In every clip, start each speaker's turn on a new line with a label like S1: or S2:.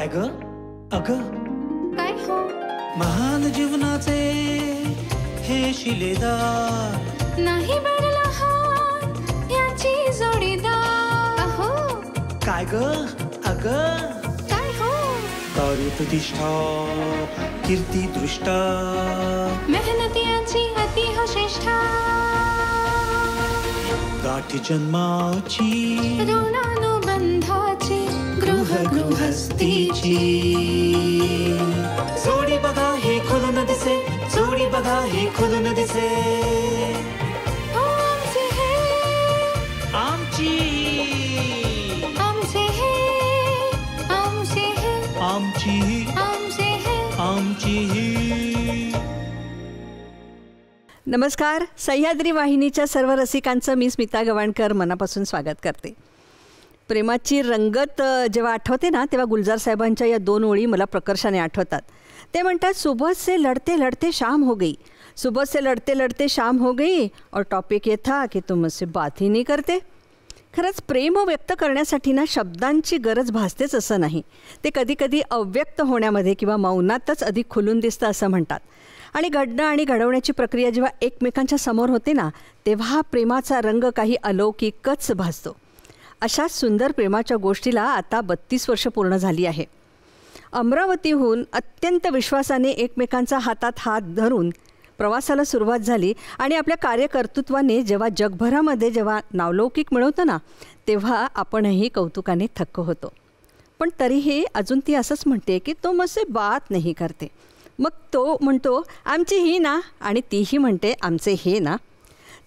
S1: काय ग अगं
S2: काय हो
S1: महान जीवनाचे हे शिलेदार
S2: नाही बरला हात याची जोडीदार अहो
S1: काय ग अगं
S2: काय हो
S1: कार्य प्रतिष्ठा कीर्ती दृष्टा
S2: मेहनतीची अति हो श्रेष्ठा
S1: गाठी जन्माची
S2: ऋणानुबंधाची
S1: गृहस्थीची जोडी बघा हे खुलून दिसे जोडी बघा हे खुलून दिसे
S2: हो आमचे हे
S1: आमची
S2: आमचे हे आमचे हे
S1: आमची
S2: आमचे हे
S1: आमची
S3: नमस्कार. सह्याद्री वाहिनीच्या सर्व रसिकांचं मी स्मिता गवाणकर मनापासून स्वागत करते. प्रेमाची रंगत जेव्हा आठवते ना तेव्हा गुलजार साहेबांच्या या 2 ओळी मला प्रकर्षाने आठवतात. ते म्हणतात, सुबह से लढते लढते शाम हो गई, सुबह से लढते लढते शाम हो गई और टॉपिक ये था कि तुम मुझसे बात ही नहीं करते. खरंच प्रेम व्यक्त करण्यासाठी ना शब्दांची गरज भासतेच असं नाही. ते कधी कधी अव्यक्त होण्यामध्ये किंवा मौनातच अधिक खुलून दिसतं असं म्हणतात. आणि घडणं आणि घडवण्याची प्रक्रिया जेव्हा एकमेकांच्या समोर होते ना तेव्हा प्रेमाचा रंग काही अलौकिकच भासतो. अशा सुंदर प्रेमाच्या गोष्टीला आता 32 वर्ष पूर्ण झाली आहे. अमरावतीहून अत्यंत विश्वासाने एकमेकांचा हातात हात धरून प्रवासाला सुरुवात झाली आणि आपल्या कार्यकर्तृत्वाने जेव्हा जगभरामध्ये जेव्हा नावलौकिक मिळवतं ना तेव्हा आपणही कौतुकाने थक्क होतो. पण तरीही अजून ती असंच म्हणते की तो मुझसे बात नाही करते. मग तो म्हणतो आमची ही ना आणि तीही म्हणते आमचे हे ना.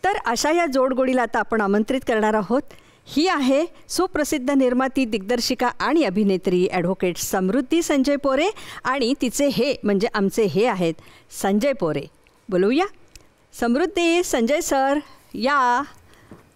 S3: तर अशा या जोडगोडीला आता आपण आमंत्रित करणार आहोत. ही आहे सुप्रसिद्ध निर्माती, दिग्दर्शिका आणि अभिनेत्री ॲडव्होकेट समृद्धी संजय पोरे आणि तिचे हे म्हणजे आमचे हे आहेत संजय पोरे. बोलूया. समृद्धी, संजय सर या.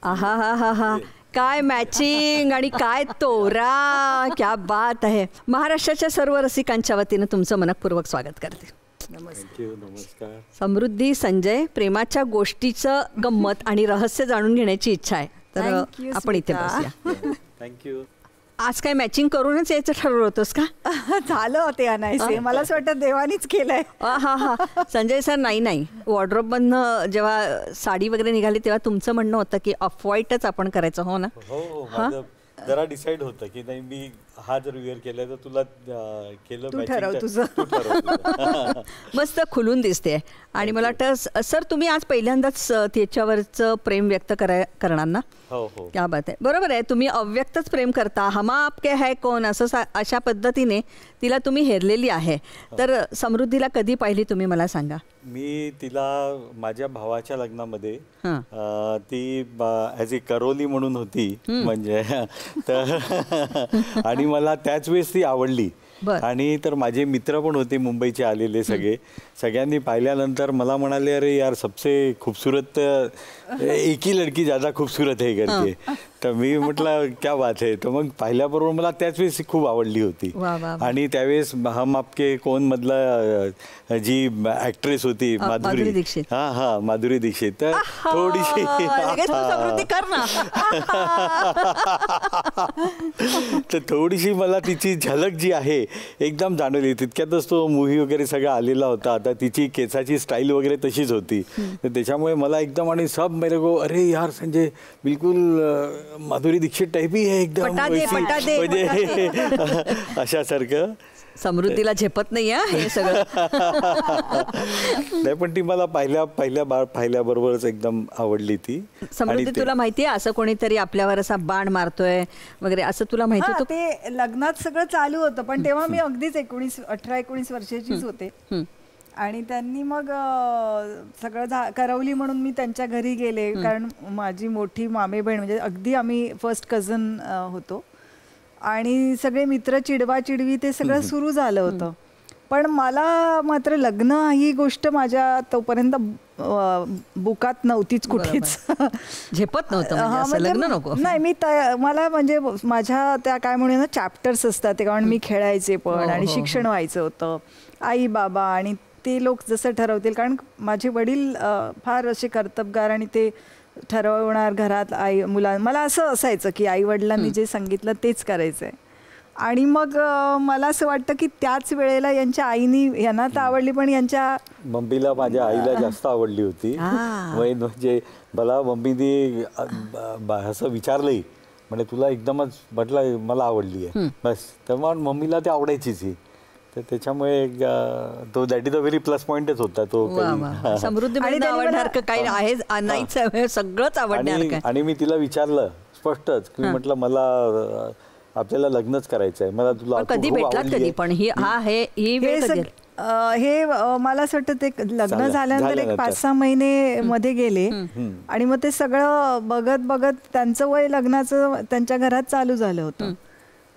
S3: आहा हा हा हा, काय मॅचिंग आणि काय तोरा, क्या बात आहे. महाराष्ट्राच्या सर्व रसिकांच्या वतीनं तुमचं मनपूर्वक स्वागत करते.
S4: नमस्कार.
S3: समृद्धी, संजय, प्रेमाच्या गोष्टीचं गंमत आणि रहस्य जाणून घेण्याची इच्छा आहे. तर आपण इथे बसूया.
S4: थँक्यू.
S3: आज काय मॅचिंग करूनच यायचं ठरवलं होतंस का?
S5: झालं होते अनायसे, मला असं वाटतं देवानीच केलंय.
S3: हा हा. संजय सर, नाही वॉर्डरोबमधनं जेव्हा साडी वगैरे निघाली तेव्हा तुमचं म्हणणं होतं की ऑफ व्हाईटच आपण करायचं, हो ना?
S4: हो, माझं जरा डिसाईड होतं की नाही, मी हा जर वेअर केला तर तुला केलं
S5: तू ठरव तुझं.
S3: मस्त खुलून दिसते. आणि मला वाटतं सर तुम्ही आज पहिल्यांदाच त्याच्यावरचं प्रेम व्यक्त करणार ना?
S4: हो.
S3: क्या बात आहे. बरोबर आहे, तुम्ही अव्यक्तच प्रेम करता. हम आपके है कौन असं अशा पद्धतीने तिला तुम्ही हेरलेली आहे. तर समृद्धीला कधी पाहिली तुम्ही मला सांगा.
S4: मी तिला माझ्या भावाच्या लग्नामध्ये ती ॲज ए करोली म्हणून होती म्हणजे तर आणि मला त्याच वेळेस ती आवडली. आणि तर माझे मित्र पण होते मुंबईचे आलेले सगळे. सगळ्यांनी पाहिल्यानंतर मला म्हणाले, अरे यार सबसे खूबसूरत एक ही लड़की ज़्यादा खूबसूरत है करके. तर मी म्हटलं क्या बात आहे. तर मग पाहिल्याबरोबर मला त्याच वेळेस खूप आवडली होती. आणि त्यावेळेस हम आपके कोण मधला जी ॲक्ट्रेस होती माधुरी दीक्षित. हा माधुरी दीक्षित. तर थोडीशी तर थोडीशी मला तिची झलक जी आहे एकदम जाणवली. तितक्यातच तो मूव्ही वगैरे सगळं आलेला होता. आता तिची केसाची स्टाईल वगैरे तशीच होती. तर त्याच्यामुळे मला एकदम आणि सब मेरे को अरे यार संजय बिलकुल माधुरी दीक्षित टाईप ही आहे एकदम म्हणजे अशासारखं.
S3: समृद्धीला झेपत नाही हे सगळं.
S4: नाही पण ती मला पाहिल्याबरोबरच एकदम आवडली ती.
S3: समृद्धी, तुला माहिती आहे असं कोणीतरी आपल्यावर असा बाण मारतोय वगैरे असं तुला माहिती होतं?
S5: ते लग्नात सगळं चालू होतं पण तेव्हा मी अगदीच 18-19 वर्षाचीच होते. आणि त्यांनी मग सगळं करवली म्हणून मी त्यांच्या घरी गेले. कारण माझी मोठी मामे बहीण म्हणजे अगदी आम्ही फर्स्ट कझन होतो. आणि सगळे मित्र चिडवी ते सगळं सुरू झालं होतं. पण मला मात्र लग्न ही गोष्ट माझ्या तोपर्यंत बुकात नव्हतीच कुठेच.
S3: झेपत नव्हतं लग्न नको.
S5: नाही मी मला म्हणजे माझ्या त्या काय म्हणून चॅप्टर्स असतात ते, कारण मी खेळायचे पण आणि शिक्षण व्हायचं होतं. आई बाबा आणि ते लोक जसं ठरवतील, कारण माझे वडील फार असे कर्तबगार आणि ते ठरवणार घरात मला असं असायचं की आई वडिलांनी जे सांगितलं तेच करायचं आहे. आणि मग मला असं वाटतं की त्याच वेळेला यांच्या आईनी यांना तर आवडली, पण यांच्या
S4: मम्मीला, माझ्या आईला जास्त आवडली होती. म्हणजे मला मम्मीने असं विचारलंही, म्हणजे तुला एकदमच म्हटलं मला आवडली आहे बस, तर मग मम्मीला ते आवडायचीच ही. तर त्याच्यामुळे तो that is a very plus पॉइंटच होता तो.
S3: समृद्धी आवडणार काही आहे नाहीच, सगळंच आवडणार.
S4: आणि मी तिला विचारलं स्पष्टच की म्हटलं मला आपल्याला लग्नच करायचं आहे, मला तुला
S3: कधी भेटलात कधी पण
S5: हे मला असं वाटतं ते लग्न झाल्यानंतर एक 5-6 महिने मध्ये गेले आणि मग ते सगळं बघत बघत त्यांचं वय लग्नाचं त्यांच्या घरात चालू झालं होतं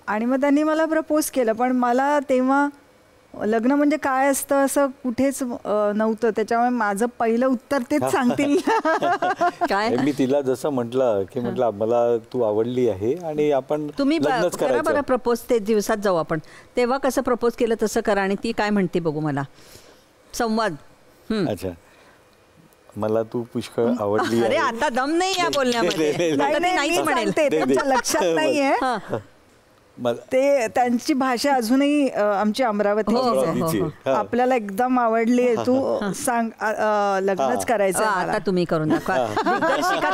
S5: आणि मग त्यांनी मला प्रपोज केलं. पण मला तेव्हा लग्न म्हणजे काय असतं असं कुठेच नव्हतं, त्याच्यामुळे माझं पहिलं उत्तर तेच सांगतील.
S3: काय
S4: मी तिला जसं म्हटलं की म्हटलं मला तू आवडली आहे आणि आपण
S3: तुम्ही करा बरं प्रपोज, ते दिवसात जाऊ आपण. तेव्हा कसं प्रपोज केलं तसं करा आणि ती काय म्हणते बघू मला. संवाद.
S4: अच्छा, मला तू पुष्कळ आवडली.
S3: अरे आता दम नाही या बोलण्यामध्ये.
S5: लक्षात नाहीये ते त्यांची भाषा अजूनही आमची अमरावतीची. आपल्याला एकदम आवडली आहे, तू सांग लग्नच करायचं.
S3: आता तुम्ही करून दाखवा.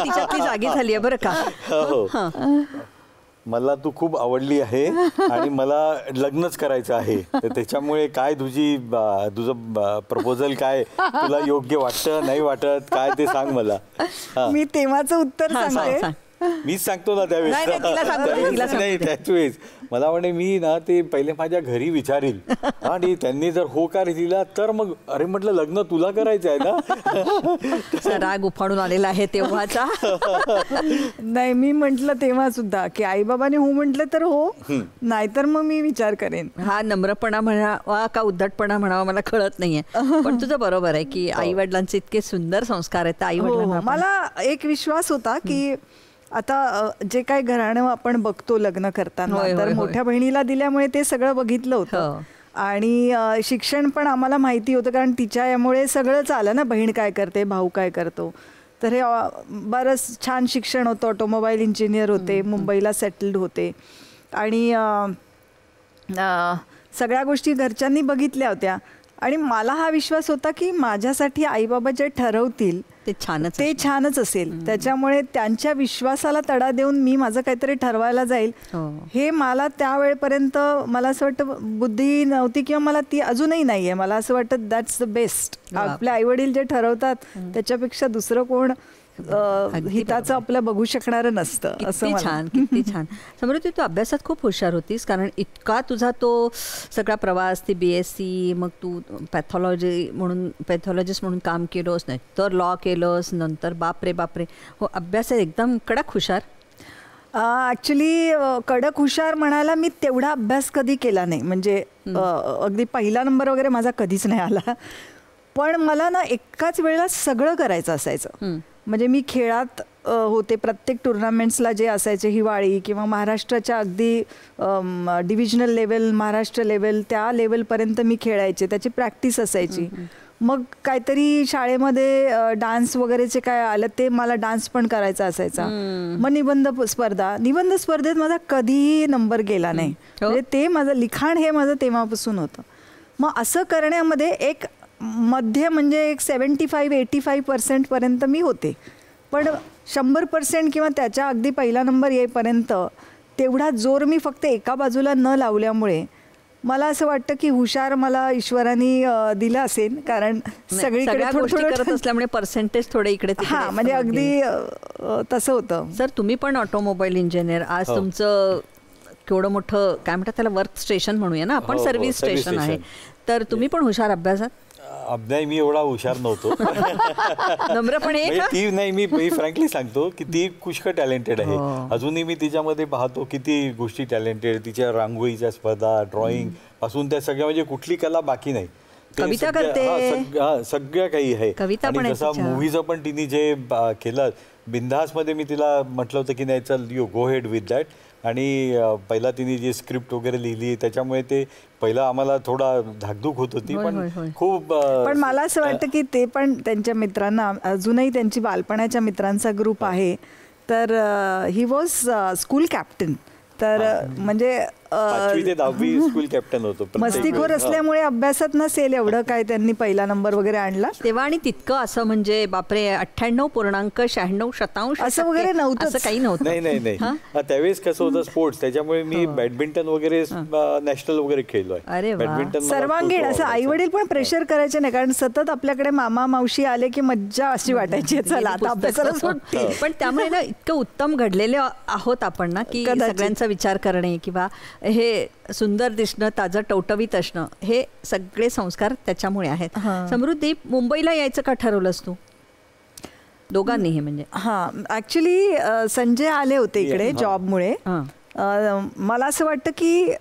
S3: तिच्यातली जागी झाली आहे बरं का.
S4: मला तू खूप आवडली आहे आणि मला लग्नच करायचं आहे, तर त्याच्यामुळे काय तुझं प्रपोजल काय, तुला योग्य वाटतं नाही वाटत काय ते सांग मला.
S5: मी तेव्हाचं उत्तर सांगते.
S4: मीच सांगतो ना त्यावेळेस. नाही त्याच मला म्हणे मी ना ते पहिले माझ्या घरी विचारील आणि त्यांनी जर होकार दिला तर मग अरे म्हटलं लग्न तुला करायचं आहे ना.
S3: राग उफाळून आलेला आहे तेव्हाचा.
S5: नाही मी म्हंटल तेव्हा सुद्धा की आई बाबाने हो म्हटलं तर हो, नाहीतर मग मी विचार करेन.
S3: हा नम्रपणा म्हणावा का उद्धटपणा म्हणावा मला कळत नाहीये, पण तुझं बरोबर आहे की आई वडिलांचे इतके सुंदर संस्कार आहेत. आई वडिलांना
S5: मला एक विश्वास होता की आता जे काही घराणं आपण बघतो लग्न करताना, तर मोठ्या बहिणीला दिल्यामुळे ते सगळं बघितलं होतं आणि शिक्षण पण आम्हाला माहिती होतं, कारण तिच्या यामुळे सगळंच आलं ना, बहीण काय करते, भाऊ काय करतो. तर हे बरंच छान शिक्षण होतं, ऑटोमोबाईल इंजिनियर होते, मुंबईला सेटल्ड होते आणि सगळ्या गोष्टी घरच्यांनी बघितल्या होत्या आणि मला हा विश्वास होता की माझ्यासाठी आईबाबा जे ठरवतील ते छानच असेल. त्याच्यामुळे त्यांच्या विश्वासाला तडा देऊन मी माझं काहीतरी ठरवायला जाईल हे मला त्यावेळेपर्यंत मला असं वाटतं बुद्धी नव्हती किंवा मला ती अजूनही नाहीये. मला असं वाटतं दॅट्स द बेस्ट. आपले आईवडील जे ठरवतात त्याच्यापेक्षा दुसरं कोण हिताचं आपलं बघू शकणारं नसतं.
S3: असं छान, किती छान. समृद्धी तू अभ्यासात खूप हुशार होतीस, कारण इतका तुझा तो सगळा प्रवास, ती BSc, मग तू पॅथॉलॉजिस्ट म्हणून काम केलंस, नाही तर लॉ केलंस, नंतर बापरे हो अभ्यासात एकदम कडक हुशार.
S5: ॲक्च्युली कडक हुशार म्हणायला मी तेवढा अभ्यास कधी केला नाही, म्हणजे अगदी पहिला नंबर वगैरे माझा कधीच नाही आला. पण मला ना एकाच वेळेला सगळं करायचं असायचं. म्हणजे मी खेळात होते, प्रत्येक टुर्नामेंट्सला जे असायचे हिवाळी किंवा महाराष्ट्राच्या अगदी डिव्हिजनल लेवल, महाराष्ट्र लेवल, त्या लेवलपर्यंत मी खेळायचे, त्याची प्रॅक्टिस असायची. मग काहीतरी शाळेमध्ये डान्स वगैरेचे काय आलं ते मला डान्स पण करायचा असायचा. मग निबंध स्पर्धेत माझा कधीही नंबर गेला नाही, म्हणजे ते माझं लिखाण हे माझं तेव्हापासून होतं. मग असं करण्यामध्ये एक मध्ये म्हणजे एक 75-85% पर्यंत मी होते, पण 100% किंवा त्याच्या अगदी पहिला नंबर येईपर्यंत तेवढा जोर मी फक्त एका बाजूला न लावल्यामुळे मला असं वाटतं की हुशार मला ईश्वराने दिलं असेल, कारण सगळीकडे थोडं
S3: करत असल्यामुळे पर्सेंटेज थोडे इकडे
S5: म्हणजे अगदी तसं होतं.
S3: सर तुम्ही पण ऑटोमोबाईल इंजिनियर, आज तुमचं केवढं मोठं काय म्हणतात त्याला वर्क स्टेशन म्हणूया ना आपण, सर्व्हिस स्टेशन आहे, तर तुम्ही पण हुशार अभ्यासात.
S4: नाही मी एवढा हुशार नव्हतो.
S3: नम्रपणे
S4: ती नाही, मी फ्रँकली सांगतो की ती पुष्कळ टॅलेंटेड आहे. अजूनही मी तिच्यामध्ये पाहतो किती गोष्टी टॅलेंटेड. तिच्या रांगोळीच्या स्पर्धा, ड्रॉइंग पासून त्या सगळ्या, म्हणजे कुठली कला बाकी नाही.
S3: कविता करते,
S4: सगळं काही आहे. आणि जसं मूवीचं पण तिने जे केलं बिंदासमध्ये, मी तिला म्हटलं होतं की नाही चल you go head with that. आणि पहिला तिने जी स्क्रिप्ट वगैरे लिहिली त्याच्यामुळे ते पहिलं आम्हाला थोडा धाकधूक होत होती, पण खूप.
S5: पण मला असं वाटतं की ते पण त्यांच्या मित्रांना, अजूनही त्यांची बालपणाच्या मित्रांचा ग्रुप आहे, तर ही वॉज स्कूल कॅप्टन. तर म्हणजे
S4: 5वी ते 10वी स्कूल कॅप्टन होतो प्रत्येक
S5: मस्तीखोर
S4: वेळेस.
S5: असल्यामुळे अभ्यासात नसेल एवढं काय त्यांनी पहिला नंबर वगैरे आणला
S3: तेव्हा आणि तितकं असं म्हणजे बापरे 98.96%
S5: असं वगैरे नव्हतंच.
S3: असं काही नव्हतं.
S4: नाही त्यावेळेस कसं होतं स्पोर्ट्स त्याच्यामुळे मी बॅडमिंटन वगैरे नॅशनल वगैरे खेळलोय.
S3: अरे वा.
S4: बॅडमिंटन मला
S5: सर्वांगीण
S4: खूप
S5: असं आई
S4: आवडायचं.
S5: वडील पण प्रेशर करायचे नाही कारण सतत आपल्याकडे मामा मावशी आले की मज्जा अशी वाटायची चला आता अभ्यासाला सुट्टी.
S3: पण त्यामुळे ना इतकं उत्तम घडलेले आहोत आपण ना की
S5: कदाचित.
S3: सगळ्यांचा विचार करणे किंवा हे सुंदर दिसणं ताजं टवटवीत असणं हे सगळे संस्कार त्याच्यामुळे आहेत. समृद्धी, मुंबईला यायचं का ठरवलंस तू दोघांनीही? म्हणजे
S5: हा ऍक्च्युली संजय आले होते इकडे जॉबमुळे. मला असं वाटतं की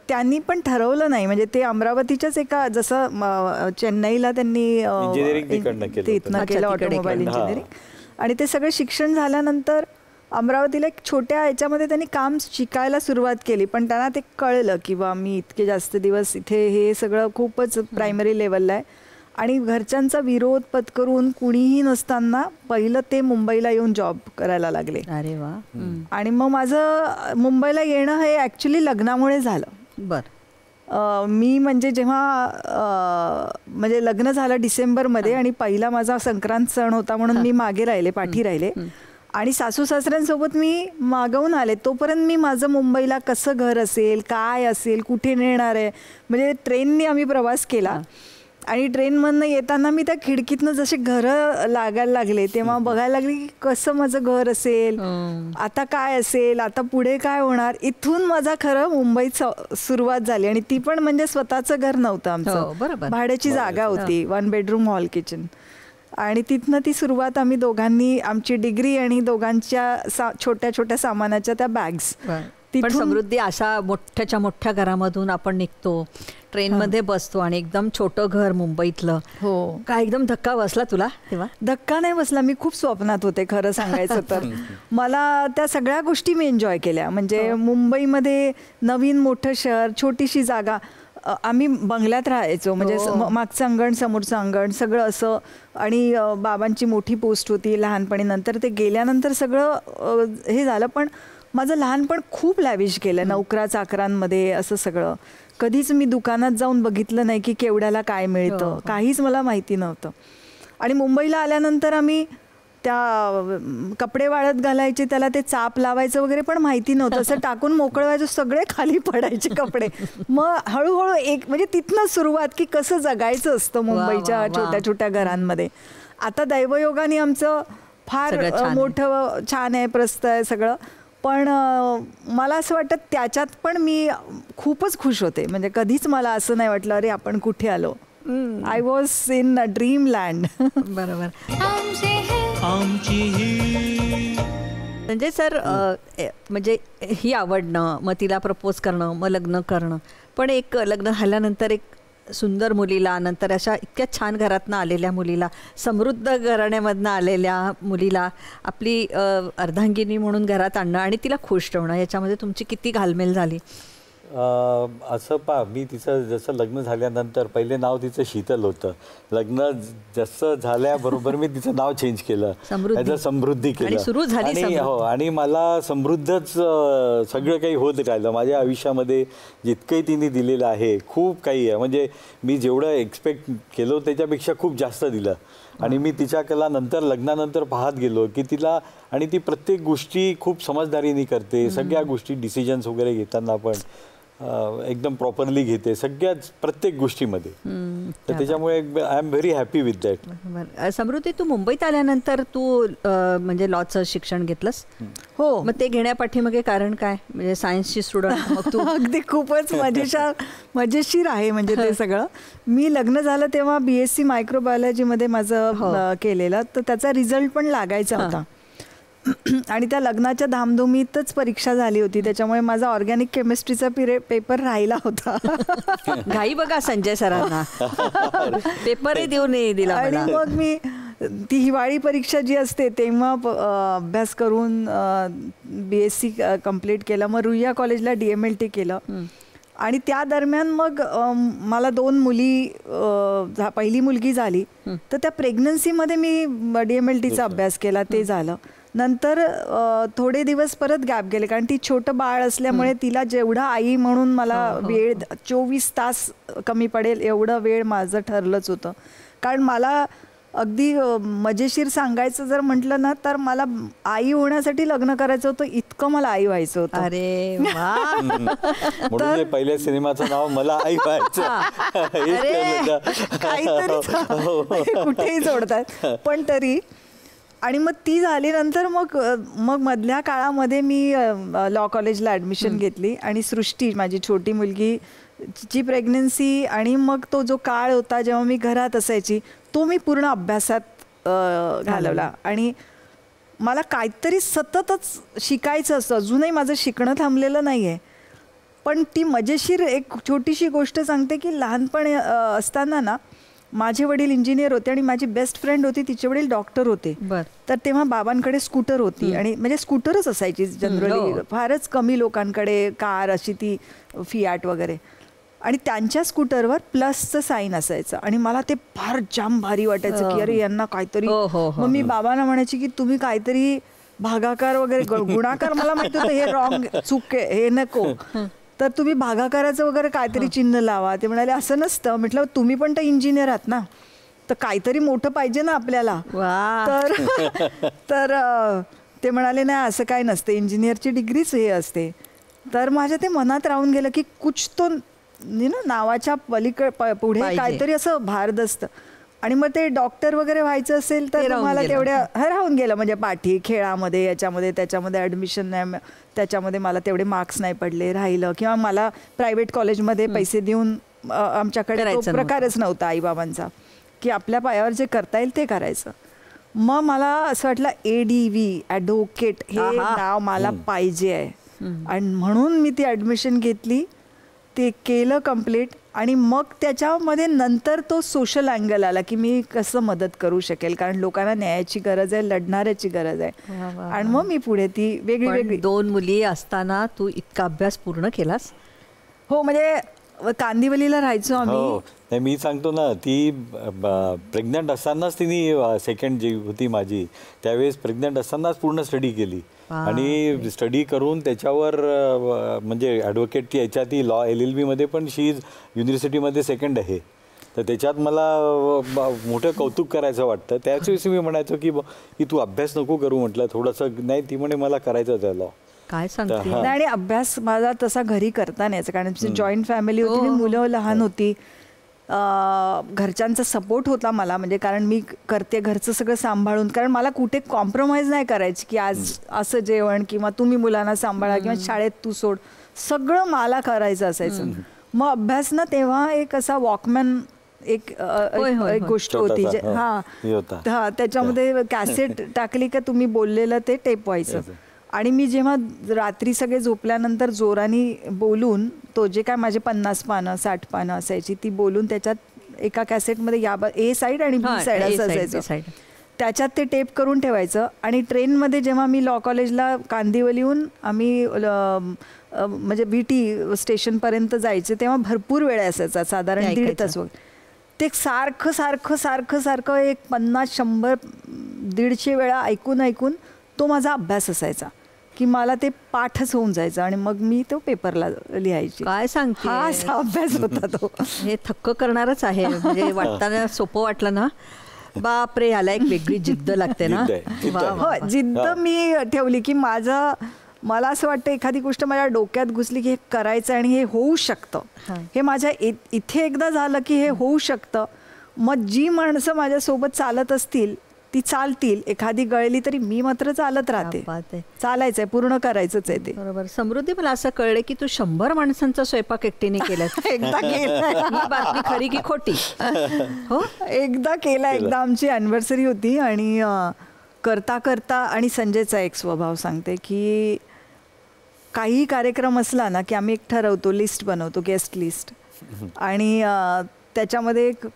S5: त्यांनी पण ठरवलं नाही म्हणजे ते अमरावतीच्याच एका जसं चेन्नईला त्यांनी
S4: Engineering तिकडनं केलं होतं.
S5: तिथनं केलं
S3: अच्छा, तिकडे
S5: ऑटोमोबाईल
S3: केलं.
S5: इंजिनिअरिंग. आणि ते सगळं शिक्षण झाल्यानंतर अमरावतीला एक छोट्या याच्यामध्ये त्यांनी काम शिकायला सुरुवात केली पण त्यांना ते कळलं की बा मी इतके जास्त दिवस इथे हे सगळं खूपच प्रायमरी लेवलला आहे आणि घरच्यांचा विरोध पत्करून कुणीही नसताना पहिलं ते मुंबईला येऊन जॉब करायला लागले.
S3: अरे वा.
S5: आणि मग माझं मुंबईला येणं हे ॲक्च्युली लग्नामुळे झालं.
S3: बर.
S5: मी म्हणजे जेव्हा म्हणजे लग्न झालं डिसेंबरमध्ये आणि पहिला माझा संक्रांत सण होता म्हणून मी मागे राहिले पाठी राहिले आणि सासू सासऱ्यांसोबत मी मागवून आले. तोपर्यंत मी माझं मुंबईला कसं घर असेल काय असेल कुठे नेणार आहे म्हणजे ट्रेननी आम्ही प्रवास केला आणि ट्रेनमधनं येताना मी त्या खिडकीतनं जसे घरं लागायला लागले तेव्हा बघायला लागले की कसं माझं घर असेल आता काय असेल आता पुढे काय होणार. इथून माझा खरं मुंबईत सुरुवात झाली आणि ती पण म्हणजे स्वतःचं घर नव्हतं आमचं, भाड्याची जागा होती, 1 बेडरूम हॉल किचन. आणि तिथनं ती सुरुवात आम्ही दोघांनी आमची डिग्री आणि दोघांच्या छोट्या छोट्या सामानाच्या त्या बॅग्स.
S3: पण समृद्धी अशा मोठ्याच्या मोठ्या घरामधून आपण निघतो ट्रेनमध्ये बसतो आणि एकदम छोटं घर मुंबईतलं.
S5: हो.
S3: काय एकदम धक्का बसला तुला तेव्हा?
S5: धक्का नाही बसला, मी खूप स्वप्नात होते खरं सांगायचं तर. मला त्या सगळ्या गोष्टी मी एन्जॉय केल्या म्हणजे मुंबईमध्ये नवीन मोठं शहर छोटीशी जागा. आम्ही बंगल्यात राहायचो म्हणजे मागचं अंगण समोरचं अंगण सगळं असं आणि बाबांची मोठी पोस्ट होती लहानपणी. नंतर ते गेल्यानंतर सगळं हे झालं पण माझं लहानपण खूप लॅविश गेलं नोकरा चाकरांमध्ये असं सगळं. कधीच मी दुकानात जाऊन बघितलं नाही की केवढ्याला काय मिळतं काहीच मला माहिती नव्हतं. आणि मुंबईला आल्यानंतर आम्ही त्या कपडे वाळत घालायचे त्याला ते चाप लावायचं वगैरे पण माहिती नव्हतं. असं टाकून मोकळवायचं सगळे खाली पडायचे कपडे. मग हळूहळू एक म्हणजे तिथनं सुरुवात की कसं जगायचं असतं मुंबईच्या छोट्या छोट्या घरांमध्ये. आता दैवयोगाने आमचं फार मोठं छान आहे प्रस्थ आहे सगळं पण मला असं वाटतं त्याच्यात पण मी खूपच खुश होते म्हणजे कधीच मला असं नाही वाटलं अरे आपण कुठे आलो. I was in a dream land.
S3: बरोबर. म्हणजे सर म्हणजे ही आवडणं मग तिला प्रपोज करणं मग लग्न करणं पण एक लग्न झाल्यानंतर एक सुंदर मुलीला नंतर अशा इतक्या छान घरातनं आलेल्या मुलीला समृद्ध घराण्यामधनं आलेल्या मुलीला आपली अर्धांगिनी म्हणून घरात आणणं आणि तिला खुश ठेवणं याच्यामध्ये तुमची किती घालमेल झाली?
S4: असं मी तिचं जसं लग्न झाल्यानंतर पहिले नाव तिचं शीतल होतं. लग्न जसं झाल्याबरोबर मी तिचं नाव चेंज केलं समृद्धी केलं
S3: सुरू झाली.
S4: हो आणि मला समृद्धच सगळं काही होत राहिलं माझ्या आयुष्यामध्ये. जितकंही तिने दिलेलं आहे खूप काही आहे म्हणजे मी जेवढं एक्सपेक्ट केलं त्याच्यापेक्षा खूप जास्त दिलं. आणि मी तिच्याकडला नंतर लग्नानंतर पाहत गेलो की तिला आणि ती प्रत्येक गोष्टी खूप समजदारीने करते. सगळ्या गोष्टी डिसिजन्स वगैरे घेताना पण एकदम प्रॉपरली घेते सगळ्याच प्रत्येक गोष्टीमध्ये. तर त्याच्यामुळे I am very happy with that.
S3: Samruddhi, तू मुंबईत आल्यानंतर तू म्हणजे लॉचं शिक्षण घेतलंस?
S5: हो.
S3: मग ते घेण्यापाठीमागे कारण काय? म्हणजे सायन्सची स्टुडंट मग तू
S5: अगदी खूपच मजेशीर आहे म्हणजे ते सगळं. मी लग्न झालं तेव्हा BSc मायक्रोबायोलॉजीमध्ये माझं केलेलं तर त्याचा रिझल्ट पण लागायचा होता आणि त्या लग्नाच्या धामधुमीतच परीक्षा झाली होती त्याच्यामुळे माझा ऑर्गॅनिक केमिस्ट्रीचा पेपर राहिला होता.
S3: घाई बघा संजय सरांना पेपरही देऊन दिला.
S5: आणि मग मी ती हिवाळी परीक्षा जी असते तेव्हा अभ्यास करून BSc कम्प्लीट केलं. मग रुईया कॉलेजला DMLT केलं आणि त्या दरम्यान मग मला 2 मुली पहिली मुलगी झाली तर त्या प्रेग्नन्सीमध्ये मी DMLTचा अभ्यास केला ते झालं. नंतर थोडे दिवस परत गॅप गेले, कारण ती छोटं बाळ असल्यामुळे तिला जेवढा आई म्हणून मला वेळ 24 तास कमी पडेल एवढं वेळ माझं ठरलंच होतं. कारण मला अगदी मजेशीर सांगायचं जर म्हटलं ना, तर मला आई होण्यासाठी लग्न करायचं होतं, इतकं मला आई व्हायचं होतं.
S3: अरे वा.
S4: म्हणून ते पहिल्या सिनेमाचं नाव मला आई व्हायचं.
S5: काहीतरी कुठेही जोडतात, पण तरी. आणि मग ती झाल्यानंतर मग मधल्या काळामध्ये मी लॉ कॉलेजला ॲडमिशन घेतली, आणि सृष्टी माझी छोटी मुलगी ची प्रेग्नन्सी आणि मग तो जो काळ होता जेव्हा मी घरात असायची, तो मी पूर्ण अभ्यासात घालवला. आणि मला काहीतरी सततच शिकायचं असतं. अजूनही माझं शिकणं थांबलेलं नाही आहे. पण ती मजेशीर एक छोटीशी गोष्ट सांगते की लहानपणी असताना ना, माझे वडील इंजिनियर होते आणि माझी बेस्ट फ्रेंड होती, तिचे वडील डॉक्टर होते. तर तेव्हा बाबांकडे स्कूटर होती, आणि म्हणजे स्कूटरच असायची जनरली, फारच कमी लोकांकडे कार अशी ती फियाट वगैरे. आणि त्यांच्या स्कूटरवर प्लसचं साईन असायचं, आणि मला ते फार जाम भारी वाटायचं की अरे यांना काहीतरी. मग मी बाबांना म्हणायची की तुम्ही काहीतरी भागाकार वगैरे, गुणाकार मला माहिती होतं हे रॉंग, चूक आहे, हे नको, तर तुम्ही भागाकाराचं वगैरे काहीतरी चिन्ह लावा. ते म्हणाले असं नसतं. म्हटलं तुम्ही पण तर इंजिनियर आहात ना, तर काहीतरी मोठं पाहिजे ना आपल्याला. तर ते म्हणाले नाही असं काय नसतं, इंजिनियरची डिग्रीच हे असते. तर माझ्या ते मनात राहून गेलं की कुछ तो नावाच्या पुढे काहीतरी असं भारदस्त. आणि मग ते डॉक्टर वगैरे व्हायचं असेल तर मला तेवढ्या राहून गेलं, म्हणजे पाठी खेळामध्ये याच्यामध्ये त्याच्यामध्ये ॲडमिशन नाही, त्याच्यामध्ये मला तेवढे मार्क्स नाही पडले, राहिलं. किंवा मला प्रायव्हेट कॉलेजमध्ये पैसे देऊन, आमच्याकडे तो प्रकारच नव्हता आईबाबांचा की आपल्या पायावर जे करता येईल ते करायचं. मग मला असं वाटलं ADV ॲडव्होकेट हे नाव मला पाहिजे आहे, आणि म्हणून मी ती ॲडमिशन घेतली, ते केलं कम्प्लीट. आणि मग त्याच्यामध्ये नंतर तो सोशल अँगल आला की मी कसं मदत करू शकेल, कारण लोकांना न्यायाची गरज आहे, लढणाऱ्याची गरज आहे. आणि मग मी पुढे ती वेगळी
S3: 2 मुली असताना तू इतका अभ्यास पूर्ण केलास?
S5: हो, म्हणजे कांदिवलीला राहायचो आम्ही.
S4: मी सांगतो ना, ती प्रेग्नंट असतानाच तिने सेकंड जी होती माझी, त्यावेळेस प्रेग्नंट असतानाच पूर्ण स्टडी केली, आणि स्टडी करून त्याच्यावर म्हणजे ॲडव्होकेट याच्यात ती लॉ LLB मध्ये पण शी युनिव्हर्सिटीमध्ये सेकंड आहे. तर त्याच्यात मला मोठं कौतुक करायचं वाटतं. त्याच वेळेस मी म्हणायचो की तू अभ्यास नको करू, म्हटलं थोडंसं. नाही, ती म्हणे मला करायचं आहे लॉ.
S3: काय सांगते.
S5: आणि अभ्यास माझा तसा घरी करता नाही, कारण जॉईंट फॅमिली होती, मुलं लहान होती, घरच्यांचा सपोर्ट होता मला, म्हणजे कारण मी करते घरचं सगळं सांभाळून, कारण मला कुठे कॉम्प्रोमाइज नाही करायची की आज असं जेवण किंवा तुम्ही मुलांना सांभाळा किंवा शाळेत तू सोड, सगळं मला करायचं असायचं. मग अभ्यास ना तेव्हा एक असा वॉकमॅन एक गोष्ट होती, त्याच्यामध्ये कॅसेट टाकली का तुम्ही बोललेलं ते टेप व्हायचं. आणि मी जेव्हा रात्री सगळे झोपल्यानंतर जोरानी बोलून, तो जे काय माझे 50 पानं 60 पानं असायची ती बोलून, त्याच्यात एका कॅसेटमध्ये A साईड आणि B साईड असं असायचं, त्याच्यात ते टेप करून ठेवायचं. आणि ट्रेनमध्ये जेव्हा मी लॉ कॉलेजला कांदिवलीहून आम्ही म्हणजे VT स्टेशनपर्यंत जायचे, तेव्हा भरपूर वेळ असायचा, साधारण 1.5 तास. ते सारखं सारखं सारखं सारखं एक 50 100 150 वेळा ऐकून तो माझा अभ्यास असायचा की मला ते पाठच होऊन जायचं, आणि मग मी तो पेपरला लिहायची.
S3: काय सांगते,
S5: हा असा अभ्यास होता तो.
S3: हे थक्क करणारच आहे. म्हणजे वाटताना सोपं वाटलं ना, बापरे, ह्याला एक वेगळी जिद्द लागते ना.
S5: हो, जिद्द मी ठेवली की मला असं वाटतं एखादी गोष्ट माझ्या डोक्यात घुसली की हे करायचं आणि हे होऊ शकतं. हे माझ्या इथे एकदा झालं की हे होऊ शकतं. मग जी माणसं माझ्यासोबत चालत असतील ती चालतील, एखादी गळली तरी मी मात्र चालत राहते. चालायचंय, पूर्ण करायचंच आहे ते.
S3: बरोबर. समृद्धी, मला असं कळलं की तू 100 माणसांचा स्वयंपाक एकटीने केला.
S5: एकदा केला.
S3: बातमी खरी की खोटी?
S5: हो, एकदा केला. एकदा आमची अॅनिव्हर्सरी होती, आणि करता करता, आणि संजयचा एक स्वभाव सांगते की काही कार्यक्रम असला ना की आम्ही एक ठरवतो, लिस्ट बनवतो, गेस्ट लिस्ट, आणि त्याच्यामध्ये एक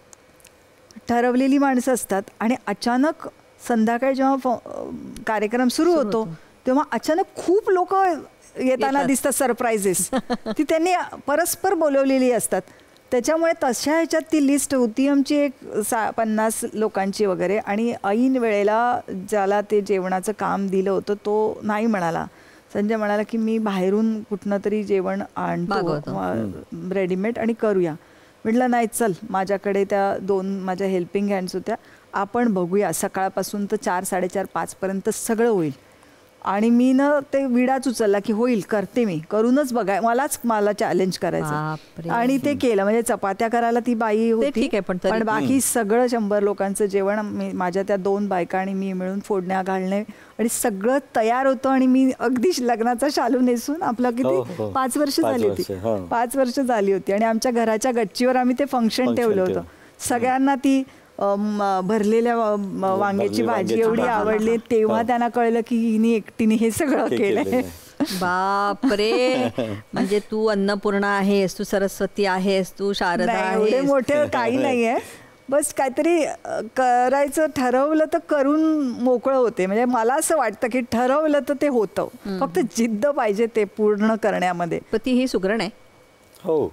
S5: ठरवलेली माणसं असतात. आणि अचानक संध्याकाळी जेव्हा कार्यक्रम सुरू होतो तेव्हा अचानक खूप लोक येताना दिसतात, सरप्राइजेस. ती त्यांनी परस्पर बोलवलेली असतात. त्याच्यामुळे तशा ह्याच्यात ती लिस्ट होती आमची एक 50 लोकांची वगैरे. आणि ऐन वेळेला ज्याला ते जेवणाचं काम दिलं होतं तो नाही म्हणाला. संजय म्हणाला की मी बाहेरून कुठनं तरी जेवण आणतो रेडीमेड आणि करूया. म्हटलं नाही चल, माझ्याकडे त्या 2 माझ्या हेल्पिंग हँड्स होत्या, आपण बघूया. सकाळपासून तर 4, 4:30, 5पर्यंत सगळं होईल. आणि मी ना ते विडाच उचलला की होईल, करते मी, करूनच बघाय, मला चॅलेंज करायचं. आणि ते केलं. म्हणजे चपात्या करायला ती बाई होती, पण बाकी सगळं 100 लोकांचं जेवण माझ्या त्या 2 बायका आणि मी मिळून फोडण्या घालणे आणि सगळं तयार होतं. आणि मी अगदी लग्नाचा शालू नेसून, आपलं किती 5 वर्ष झाली होती, 5 वर्ष झाली होती. आणि आमच्या घराच्या गच्चीवर आम्ही ते फंक्शन ठेवलं होतं. सगळ्यांना ती भरलेल्या वांग्याची भाजी एवढी आवडली. तेव्हा त्यांना कळलं की हिने एकटीने हे सगळं केलंय.
S3: बापरे. म्हणजे तू अन्नपूर्णा आहेस, तू सरस्वती आहेस, तू शारदा आहेस.
S5: एवढे मोठे काही नाहीये, बस काहीतरी करायचं ठरवलं तर करून मोकळं होते. म्हणजे मला असं वाटतं की ठरवलं तर ते होतं, फक्त जिद्द पाहिजे ते पूर्ण करण्यामध्ये.
S3: पण ती ही सुगरण आहे.
S4: हो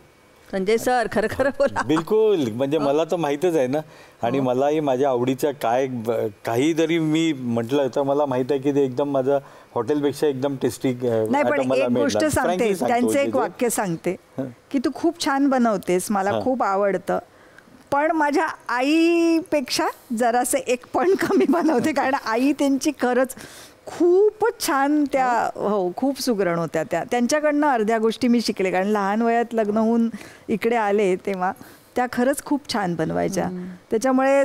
S3: संजय सर, खरं खरं बोला.
S4: बिलकुल. म्हणजे मला तर माहीतच आहे ना. आणि मलाही माझ्या आवडीच्या काही जरी मी म्हटलं तर मला माहित आहे की ते एकदम माझं हॉटेलपेक्षा एकदम टेस्टी.
S5: नाही, पण एक गोष्ट सांगते, त्यांचं एक वाक्य सांगते की तू खूप छान बनवतेस, मला खूप आवडतं, पण माझ्या आईपेक्षा जरासं 1 पॉईंट कमी बनवते. कारण आई त्यांची खरंच खूपच छान त्या, हो, खूप सुगरण होत्या त्या. त्यांच्याकडनं अर्ध्या गोष्टी मी शिकले. कारण लहान वयात लग्न होऊन इकडे आले तेव्हा त्या खरंच खूप छान बनवायच्या. त्याच्यामुळे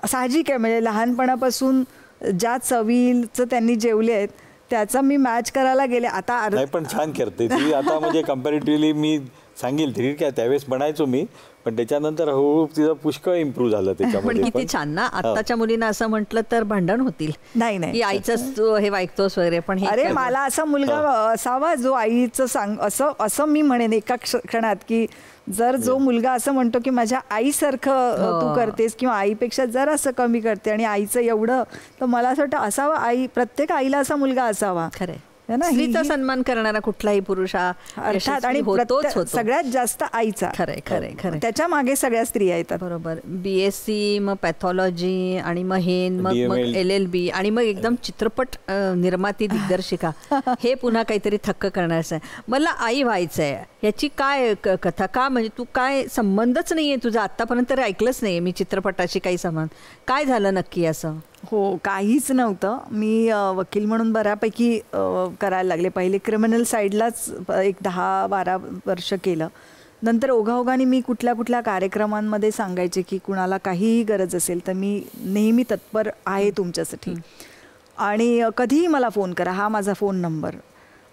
S5: साहजिक आहे, म्हणजे लहानपणापासून ज्या चवीचं त्यांनी जेवले आहेत त्याचा मी मॅच करायला गेले. आता
S4: नाही, पण छान करते ती आता. म्हणजे कम्पॅरेटिव्हली मी सांगेल ठीक आहे, त्यावेळेस बनायचो मी, पण त्याच्यानंतर हळूहळू तिचं पुष्कळ इम्प्रूव्ह झालं त्याच्यामध्ये.
S3: पण किती छान ना. आत्ताच्या मुलींना असं म्हटलं तर भांडण होतील.
S5: नाही
S3: की आईचंच हे वाईकतोस वगैरे. पण
S5: अरे, मला असा मुलगा असावा जो आईचं सांग, असं मी म्हणेन एका क्षणात की जर जो मुलगा असं म्हणतो की माझ्या आईसारखं तू करतेस किंवा आईपेक्षा जर असं कमी करते आणि आईचं एवढं, तर मला असं वाटतं असावा. प्रत्येक आईला असा मुलगा असावा.
S3: खरंय. स्त्रीचा सन्मान करणारा कुठलाही पुरुष
S5: अर्थात, आणि सगळ्यात जास्त आईचा.
S3: खरंय खरंय खरंय.
S5: त्याच्या मागे सगळ्या स्त्रिया येतात.
S3: बरोबर. BSc, मग पॅथॉलॉजी, आणि मग मग LLB, आणि मग एकदम चित्रपट निर्माती, दिग्दर्शिका. हे पुन्हा काहीतरी थक्क करण्याचं आहे. मला आई व्हायचं आहे याची काय कथा? का म्हणजे तू काय संबंधच नाहीये तुझा आतापर्यंत, ऐकलंच नाही मी चित्रपटाशी काही संबंध. काय झालं नक्की असं?
S5: हो, काहीच नव्हतं. मी वकील म्हणून बऱ्यापैकी करायला लागले. पहिले क्रिमिनल साईडलाच एक 10-12 वर्ष केलं. नंतर ओघाओघाने मी कुठल्या कार्यक्रमांमध्ये सांगायचे की कुणाला काहीही गरज असेल तर मी नेहमी तत्पर आहे तुमच्यासाठी, आणि कधीही मला फोन करा, हा माझा फोन नंबर.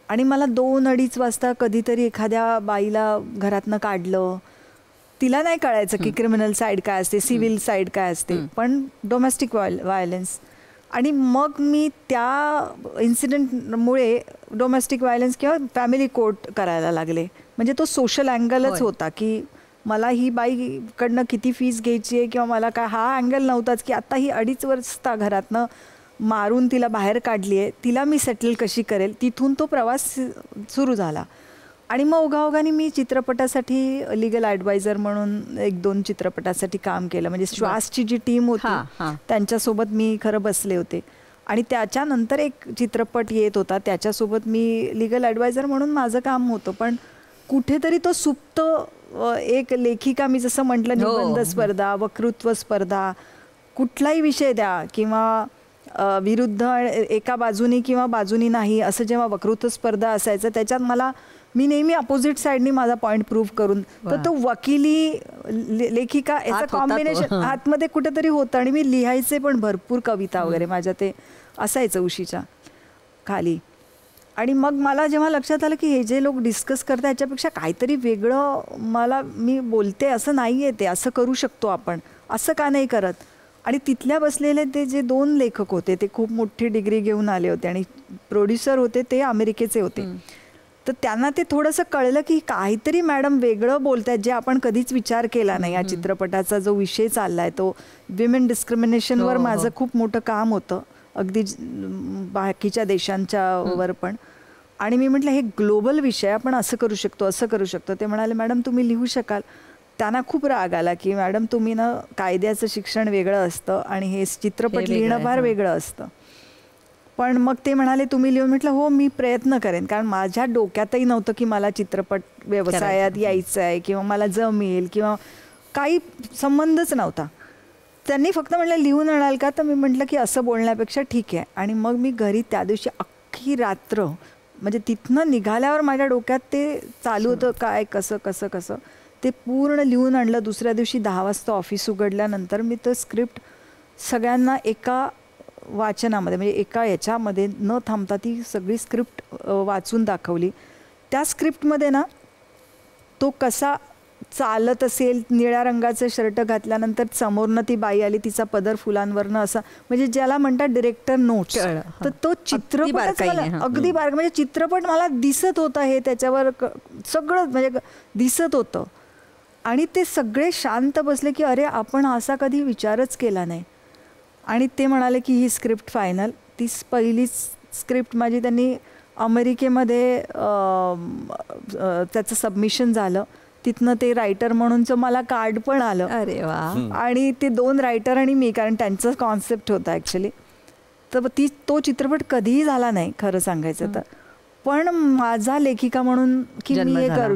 S5: आणि मला 2-2:30 वाजता कधीतरी एखाद्या बाईला घरातनं काढलं, तिला नाही कळायचं की क्रिमिनल साईड काय असते, सिव्हिल साईड काय असते, पण डोमेस्टिक व्हायलन्स. आणि मग मी त्या इन्सिडेंटमुळे डोमेस्टिक व्हायलन्स किंवा फॅमिली कोर्ट करायला लागले. म्हणजे तो सोशल अँगलच होता की मला ही बाईकडनं किती फीस घ्यायची आहे, किंवा मला काय, हा अँगल नव्हताच की आता ही 2.5 वाजता घरातनं मारून तिला बाहेर काढली आहे, तिला मी सेटल कशी करेल. तिथून तो प्रवास सुरू झाला. आणि मग ओघाओघाने मी चित्रपटासाठी लीगल ॲडवायझर म्हणून 1-2 चित्रपटासाठी काम केलं. म्हणजे श्वासची जी टीम होती त्यांच्यासोबत मी खरं बसले होते. आणि त्याच्यानंतर एक चित्रपट येत होता, त्याच्यासोबत मी लीगल ॲडवायझर म्हणून माझं काम होतं. पण कुठेतरी तो सुप्त एक लेखिका, मी जसं म्हटलं, निबंध स्पर्धा, वक्तृत्व स्पर्धा, कुठलाही विषय द्या, किंवा विरुद्ध एका बाजूनी किंवा बाजूनी नाही, असं जेव्हा वक्तृत्व स्पर्धा असायचं त्याच्यात मी नेहमी अपोजिट साईडनी माझा पॉईंट प्रूव्ह करून, तर तो वकिली लेखिका याचं कॉम्बिनेशन आतमध्ये कुठेतरी होतं. आणि मी लिहायचे पण भरपूर कविता वगैरे माझ्या ते असायचं उशीच्या खाली. आणि मग मला जेव्हा लक्षात आलं की हे जे लोक डिस्कस करतात याच्यापेक्षा काहीतरी वेगळं मी बोलते असं नाही आहे, ते असं करू शकतो आपण, असं का नाही करत. आणि तिथल्या बसलेले ते जे 2 लेखक होते ते खूप मोठी डिग्री घेऊन आले होते, आणि प्रोड्युसर होते ते अमेरिकेचे होते. तर त्यांना ते थोडंसं कळलं की काहीतरी मॅडम वेगळं बोलतायत, जे आपण कधीच विचार केला नाही. या चित्रपटाचा जो विषय चाललाय तो विमेन डिस्क्रिमिनेशनवर माझं खूप मोठं काम होतं, अगदी बाकीच्या देशांच्या वर पण. आणि मी म्हटलं हे ग्लोबल विषय, आपण असं करू शकतो, असं करू शकतो. ते म्हणाले मॅडम तुम्ही लिहू शकाल. त्यांना खूप राग आला की मॅडम तुम्ही ना कायद्याचं शिक्षण वेगळं असतं आणि हे चित्रपट
S3: वेगळं
S5: लिहिणं
S3: आहे,
S5: फार
S3: हां.
S5: वेगळं असतं. पण मग ते म्हणाले तुम्ही लिहून. म्हटलं हो मी प्रयत्न करेन, कारण माझ्या डोक्यातही नव्हतं की मला चित्रपट व्यवसायात यायचं आहे किंवा मला जमेल किंवा काही संबंधच नव्हता. त्यांनी फक्त म्हटलं लिहून आणाल का, तर मी म्हटलं की असं बोलण्यापेक्षा ठीक आहे. आणि मग मी घरी त्या दिवशी अख्खी रात्र, म्हणजे तिथनं निघाल्यावर माझ्या डोक्यात ते चालू होतं काय कसं कसं कसं ते पूर्ण लिहून आणलं. दुसऱ्या दिवशी 10 वाजता ऑफिस उघडल्यानंतर मी तो स्क्रिप्ट सगळ्यांना एका वाचनामध्ये म्हणजे एका याच्यामध्ये न थांबता ती सगळी स्क्रिप्ट वाचून दाखवली. त्या स्क्रिप्टमध्ये ना तो कसा चालत असेल, निळ्या रंगाचं शर्ट घातल्यानंतर समोरनं ती बाई आली, तिचा पदर फुलांवरनं असा, म्हणजे ज्याला म्हणतात डिरेक्टर नोट्स, तर तो चित्रपट अगदी बारकाईने म्हणजे चित्रपट मला दिसत होता, हे त्याच्यावर सगळं म्हणजे दिसत होतं. आणि ते सगळे शांत बसले की अरे आपण असा कधी विचारच केला नाही. आणि ते म्हणाले की ही स्क्रिप्ट फायनल. ती पहिली स्क्रिप्ट माझी त्यांनी अमेरिकेमध्ये त्याचं सबमिशन झालं. तिथनं ते रायटर म्हणूनचं मला कार्ड पण आलं.
S3: अरे वा.
S5: आणि ते 2 रायटर आणि मी, कारण त्यांचा कॉन्सेप्ट होता ॲक्च्युली. तर तो चित्रपट कधीही झाला नाही खरं सांगायचं तर. पण माझा लेखिका म्हणून की मी हे करू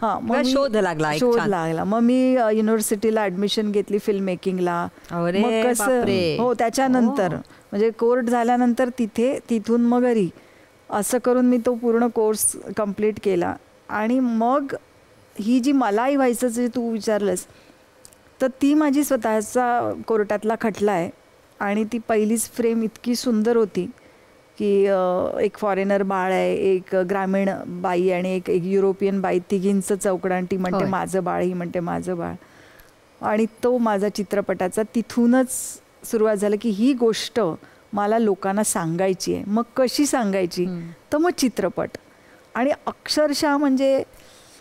S3: मग शोध लागला.
S5: मग मी युनिव्हर्सिटीला ऍडमिशन घेतली फिल्म मेकिंगला. मग कसं हो त्याच्यानंतर म्हणजे कोर्ट झाल्यानंतर तिथून मग घरी असं करून मी तो पूर्ण कोर्स कम्प्लीट केला. आणि मग ही जी मलाही व्हायचं जे तू विचारलंस, तर ती माझी स्वतःचा कोर्टातला खटला आहे. आणि ती पहिलीच फ्रेम इतकी सुंदर होती की एक फॉरेनर बाळ आहे, एक ग्रामीण बाई आणि एक युरोपियन बाई, तिघींचं चौकडान. ती म्हणते माझं बाळ, ही म्हणते माझं बाळ. आणि तो माझा चित्रपटाचा तिथूनच सुरुवात झाली की ही गोष्ट मला लोकांना सांगायची आहे. मग कशी सांगायची, तर मग चित्रपट. आणि अक्षरशः म्हणजे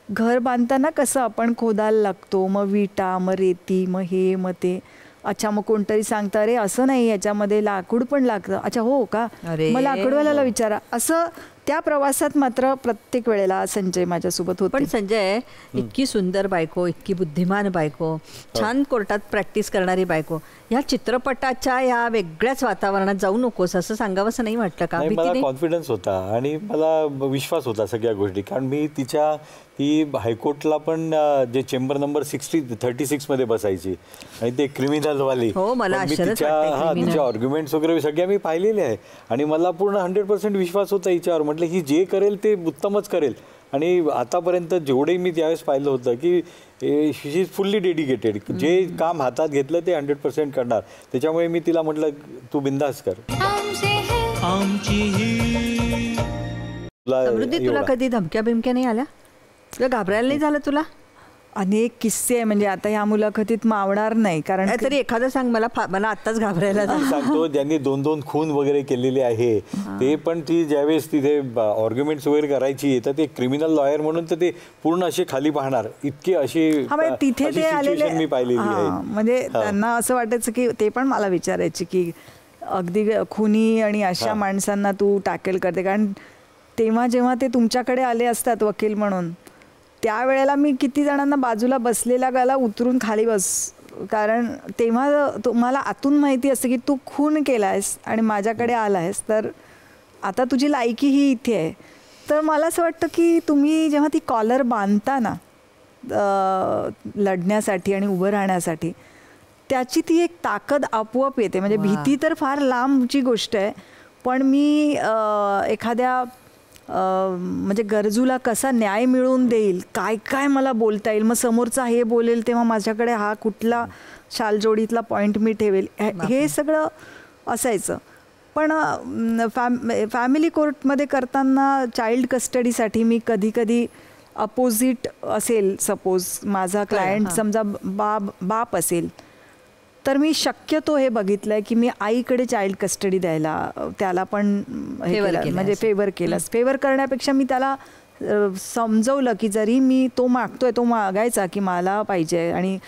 S5: घर बांधताना कसं आपण खोदायला लागतो, मग विटा, मग रेती, मग हे मग ते. अच्छा मग कोणतरी सांगतं अरे असं नाही, याच्यामध्ये लाकूड पण लागतं. अच्छा हो का, मग लाकडवाल्याला विचारा. असं त्या प्रवासात मात्र प्रत्येक वेळेला संजय माझ्यासोबत होते.
S3: पण संजय इतकी सुंदर बायको, इतकी बुद्धिमान बायको, छान कोर्टात प्रॅक्टिस करणारी बायको, या चित्रपटाच्या या वेगळ्याच वातावरणात जाऊ नकोस असं सांगावंसं नाही वाटलं का?
S4: मला कॉन्फिडन्स होता आणि मला विश्वास होता सगळ्या गोष्टी. कारण मी ती हायकोर्टला पण जे चेंबर नंबर 36 मध्ये बसायची आणि ते क्रिमिनलवाली, तिच्या आर्ग्युमेंट्स वगैरे सगळ्या मी पाहिलेले आहे. आणि मला पूर्ण 100% विश्वास होता हिच्यावर. म्हटलं ही जे करेल ते उत्तमच करेल. आणि आतापर्यंत जेवढेही मी त्यावेळेस पाहिलं होतं की शी इज फुल्ली डेडिकेटेड. जे काम हातात घेतलं ते 100% करणार. त्याच्यामुळे मी तिला म्हटलं तू बिंदास कर.
S3: समृद्धी, तुला कधी धमक्या बिमक्या नाही आल्या? तुला घाबरायला नाही झालं? तुला
S5: अनेक किस्से आहे, म्हणजे आता या मुलाखतीत मावणार नाही. कारण
S3: तरी एखादं सांग मला आत्ताच घाबरायला
S4: सांगतो. ज्यांनी 2-2 खून वगैरे केलेले आहे ते पण, ती ज्यावेळेस तिथे आर्ग्युमेंट्स वगैरे करायची तर ते क्रिमिनल लॉयर म्हणून तर ते पूर्ण असे खाली पाहणार, इतके अशी
S5: तिथे ते आलेले
S4: मी पाहिलेली आहे.
S5: म्हणजे त्यांना असं वाटायचं की ते पण मला विचारायचे की अगदी खुनी आणि अशा माणसांना तू टॅकल करते. कारण तेव्हा जेव्हा ते तुमच्याकडे आले असतात वकील म्हणून, त्यावेळेला मी किती जणांना बाजूला बसलेला गाला उतरून खाली बस. कारण तेव्हा तुम्हाला आतून माहिती असते की तू खून केला आहेस आणि माझ्याकडे आला आहेस, तर आता तुझी लायकी ही इथे आहे. तर मला असं वाटतं की तुम्ही जेव्हा ती कॉलर बांधता ना लढण्यासाठी आणि उभं राहण्यासाठी, त्याची ती एक ताकद आपोआप येते. म्हणजे भीती तर फार लांबची गोष्ट आहे, पण मी एखाद्या म्हणजे गरजूला कसा न्याय मिळवून देईल, काय काय मला बोलता येईल, मग समोरचा हे बोलेल तेव्हा माझ्याकडे हा कुठला शालजोडीतला पॉईंट मी ठेवेल, हे सगळं असायचं. पण फॅमिली कोर्टमध्ये करताना चाइल्ड कस्टडीसाठी मी कधी कधी अपोजिट असेल, सपोज माझा क्लायंट समजा बाप असेल, तर मी शक्यतो हे बघितलंय की मी आईकडे चाइल्ड कस्टडी द्यायला त्याला पण म्हणजे फेवर केलं. फेवर करण्यापेक्षा मी त्याला समजवलं की जरी मी तो मागतोय, तो मागायचा की मला पाहिजे. आणि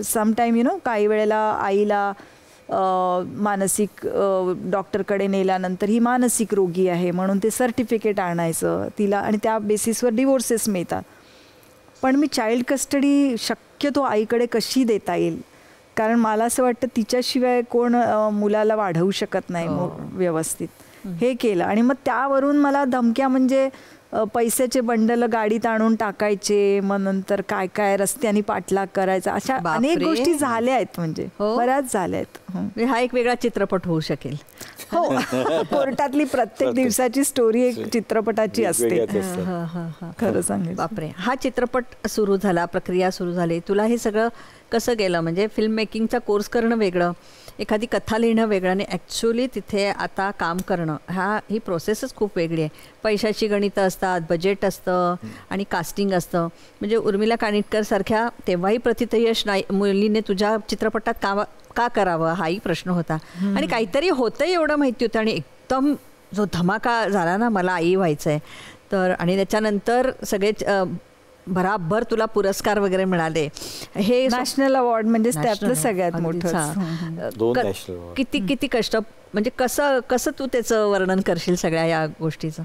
S5: समटाईम काही वेळेला आईला मानसिक डॉक्टरकडे नेल्यानंतर ही मानसिक रोगी आहे म्हणून ते सर्टिफिकेट आणायचं तिला, आणि त्या बेसिसवर डिवोर्सेस मिळतात. पण मी चाइल्ड कस्टडी शक्यतो आईकडे कशी देता येईल, कारण मला असं वाटतं तिच्याशिवाय कोण मुलाला वाढवू शकत नाही व्यवस्थित, हे केलं. आणि मग त्यावरून मला धमक्या, म्हणजे पैशाचे बंडल गाडीत आणून टाकायचे, मग नंतर काय काय रस्त्याने पाठलाग करायचा, अशा अनेक गोष्टी झाल्या आहेत, म्हणजे बऱ्याच झाल्या आहेत.
S3: हा एक वेगळा चित्रपट होऊ शकेल.
S5: हो, कोर्टातली प्रत्येक दिवसाची स्टोरी एक चित्रपटाची असते, खरं सांगेल.
S3: बापरे, हा चित्रपट सुरू झाला, प्रक्रिया सुरू झाली, तुला हे सगळं कसं गेलं? म्हणजे फिल्म मेकिंगचा कोर्स करणं वेगळं, एखादी कथा लिहिणं वेगळं, आणि ॲक्च्युली तिथे आता काम करणं ही प्रोसेसच खूप वेगळी आहे. पैशाची गणितं असतात, बजेट असतं आणि कास्टिंग असतं. म्हणजे उर्मिला कानिटकर सारख्या तेव्हाही प्रतिथयश मुलीने तुझ्या चित्रपटात का करावं हाही प्रश्न होता. आणि काहीतरी होतं एवढं माहिती होतं, आणि एकदम जो धमाका झाला ना, मला आई व्हायचं आहे तर, आणि त्याच्यानंतर सगळेच भराभर तुला पुरस्कार वगैरे मिळाले. हे
S5: नॅशनल अवॉर्ड म्हणजे त्यातलं सगळ्यात मोठं.
S3: किती किती कष्ट, म्हणजे कसं तू त्याचं वर्णन करशील सगळ्या या गोष्टीचं?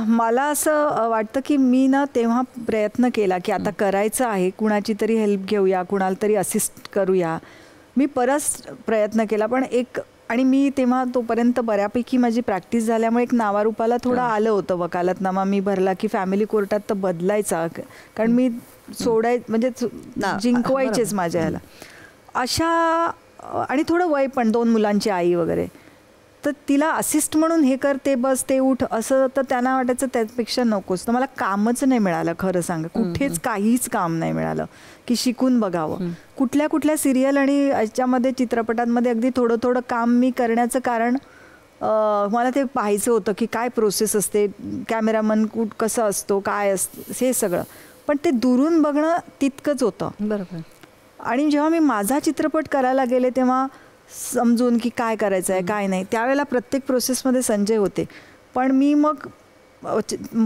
S5: मला असं वाटतं की मी ना तेव्हा प्रयत्न केला की आता करायचं आहे, कुणाची तरी हेल्प घेऊया, कुणाला तरी असिस्ट करूया. मी परत प्रयत्न केला, पण आणि मी तेव्हा तोपर्यंत बऱ्यापैकी माझी प्रॅक्टिस झाल्यामुळे एक नावारूपाला थोडं आलं होतं. वकालतनामा मी भरला की फॅमिली कोर्टात तर बदलायचा, कारण मी म्हणजे जिंकवायचेच माझ्या ह्याला अशा. आणि थोडं वय पण, 2 मुलांची आई वगैरे, तर तिला असिस्ट म्हणून हे कर, ते बस, ते उठ, असं तर त्यांना वाटायचं त्यापेक्षा नकोच. तर मला कामच नाही मिळालं, खरं सांग, कुठेच काहीच काम नाही मिळालं की शिकून बघावं. कुठल्या सिरियल आणि याच्यामध्ये चित्रपटांमध्ये अगदी थोडं थोडं काम मी करण्याचं कारण मला ते पाहायचं होतं की काय प्रोसेस असते, कॅमेरामन कसं असतो, काय असतं, हे सगळं. पण ते दुरून बघणं तितकंच होतं.
S3: बरोबर.
S5: आणि जेव्हा मी माझा चित्रपट करायला गेले तेव्हा समजून की काय करायचं आहे काय नाही, त्यावेळेला प्रत्येक प्रोसेसमध्ये संजय होते, पण मी मग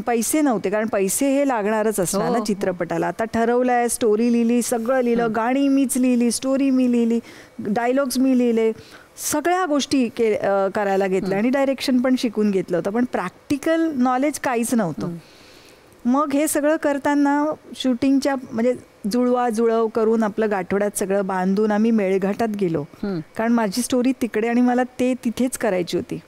S5: पैसे नव्हते, कारण पैसे हे लागणारच असणार ना चित्रपटाला. आता ठरवलं आहे, स्टोरी लिहिली, सगळं लिहिलं, गाणी मीच लिहिली, स्टोरी मी लिहिली, डायलॉग्स मी लिहिले, सगळ्या गोष्टी करायला घेतल्या आणि डायरेक्शन पण शिकून घेतलं होतं, पण प्रॅक्टिकल नॉलेज काहीच नव्हतं. मग हे सगळं करताना शूटिंगच्या म्हणजे जुळवाजुळव करून आपलं गाठोड्यात सगळं बांधून आम्ही मेळघाटात गेलो, कारण माझी स्टोरी तिकडे आणि मला ते तिथेच करायची होती.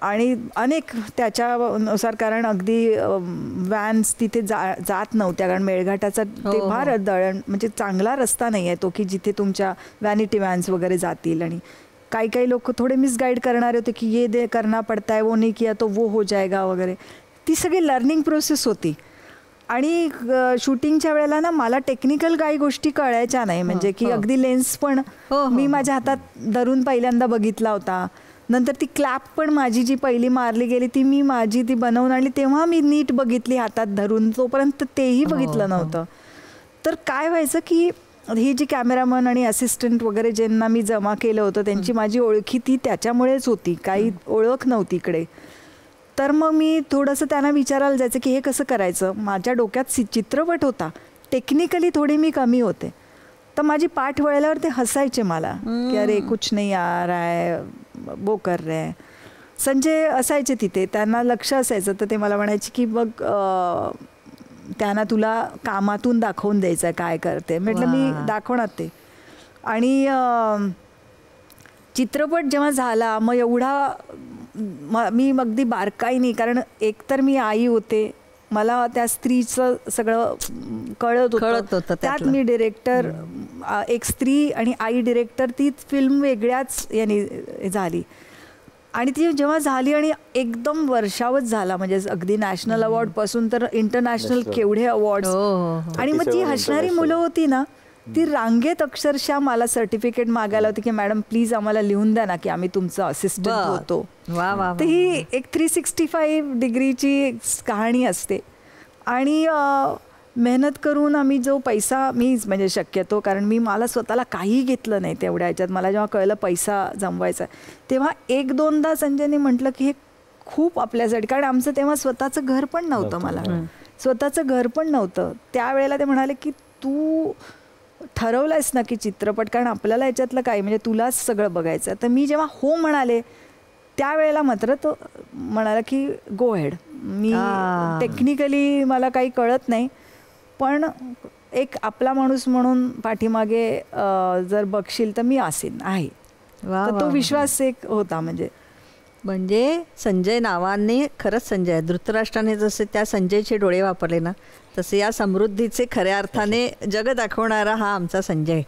S5: आणि अनेक त्याच्यानुसार, कारण अगदी व्हॅन्स तिथे जात नव्हत्या, कारण मेळघाटाचा ते फार दळण म्हणजे चांगला रस्ता नाही आहे तो की जिथे तुमच्या व्हॅनिटी व्हॅन्स वगैरे जातील. आणि काही लोक थोडे मिसगाईड करणारे होते की ये दे करना पडता है, वो नहीं किया तो वो हो जाएगा वगैरे. ती सगळी लर्निंग प्रोसेस होती. आणि शूटिंगच्या वेळेला ना मला टेक्निकल काही गोष्टी कळायच्या नाही, म्हणजे की अगदी लेन्स पण मी माझ्या हातात धरून पहिल्यांदा बघितला होता. नंतर ती क्लॅप पण माझी जी पहिली मारली गेली ती मी माझी ती बनवून आणली, तेव्हा मी नीट बघितली हातात धरून, तोपर्यंत तेही बघितलं नव्हतं. तर काय व्हायचं की ही जी कॅमेरामन आणि असिस्टंट वगैरे ज्यांना मी जमा केलं होतं त्यांची माझी ओळखी ती त्याच्यामुळेच होती, काही ओळख नव्हती इकडे. तर मग मी थोडंसं त्यांना विचारायला जायचं की हे कसं करायचं. माझ्या डोक्यात चित्रपट होता, टेक्निकली थोडी मी कमी होते, तर माझी पाठ वळल्यावर ते हसायचे मला की अरे कुछ नहीं आ रहा है, वो कर रहे हैं. संजय असायचे तिथे, त्यांना लक्ष असायचं, तर ते मला म्हणायचे की बघ त्यांना तुला कामातून दाखवून द्यायचं आहे काय करते. म्हटलं मी दाखवणार ते. आणि चित्रपट जेव्हा झाला मग एवढा मी अगदी बारकाईने, कारण एकतर मी आई होते, मला त्या स्त्रीचं सगळं कळत होतं, त्यात मी डिरेक्टर, एक स्त्री आणि आई डिरेक्टर, ती फिल्म वेगळ्याच याने झाली. आणि ती जेव्हा झाली आणि एकदम वर्षावच झाला, म्हणजे अगदी नॅशनल अवॉर्ड पासून तर इंटरनॅशनल केवढे अवॉर्ड. आणि मग ती हसणारी मुलं होती ना, ती रांगेत अक्षरशः मला सर्टिफिकेट मागायला होती की मॅडम प्लीज आम्हाला लिहून द्या ना की आम्ही तुमचं असिस्टंट होतो. तर ही एक 365 डिग्रीची कहाणी असते. आणि मेहनत करून आम्ही जो पैसा, मीच म्हणजे शक्यतो, कारण मला स्वतःला काही घेतलं नाही तेवढ्या ह्याच्यात. मला जेव्हा कळलं पैसा जमवायचा तेव्हा 1-2दा संजयने म्हटलं की हे खूप आपल्यासाठी, कारण आमचं तेव्हा स्वतःचं घर पण नव्हतं, मला स्वतःचं घर पण नव्हतं. त्यावेळेला ते म्हणाले की तू ठरवलंयस ना की चित्रपट, कारण आपल्याला याच्यातलं काय म्हणजे तुलाच सगळं बघायचं. तर मी जेव्हा हो म्हणाले त्यावेळेला मात्र तो म्हणाला की गो हेड, मी टेक्निकली मला काही कळत नाही, पण एक आपला माणूस म्हणून पाठीमागे जर बघशील तर मी आहे. तर तो विश्वास एक होता.
S3: म्हणजे संजय नावाने खरंच संजय, धृतराष्ट्राने जसे त्या संजयचे डोळे वापरले ना, तसे या समृद्धीचे खऱ्या अर्थाने जग दाखवणारा हा आमचा संजय.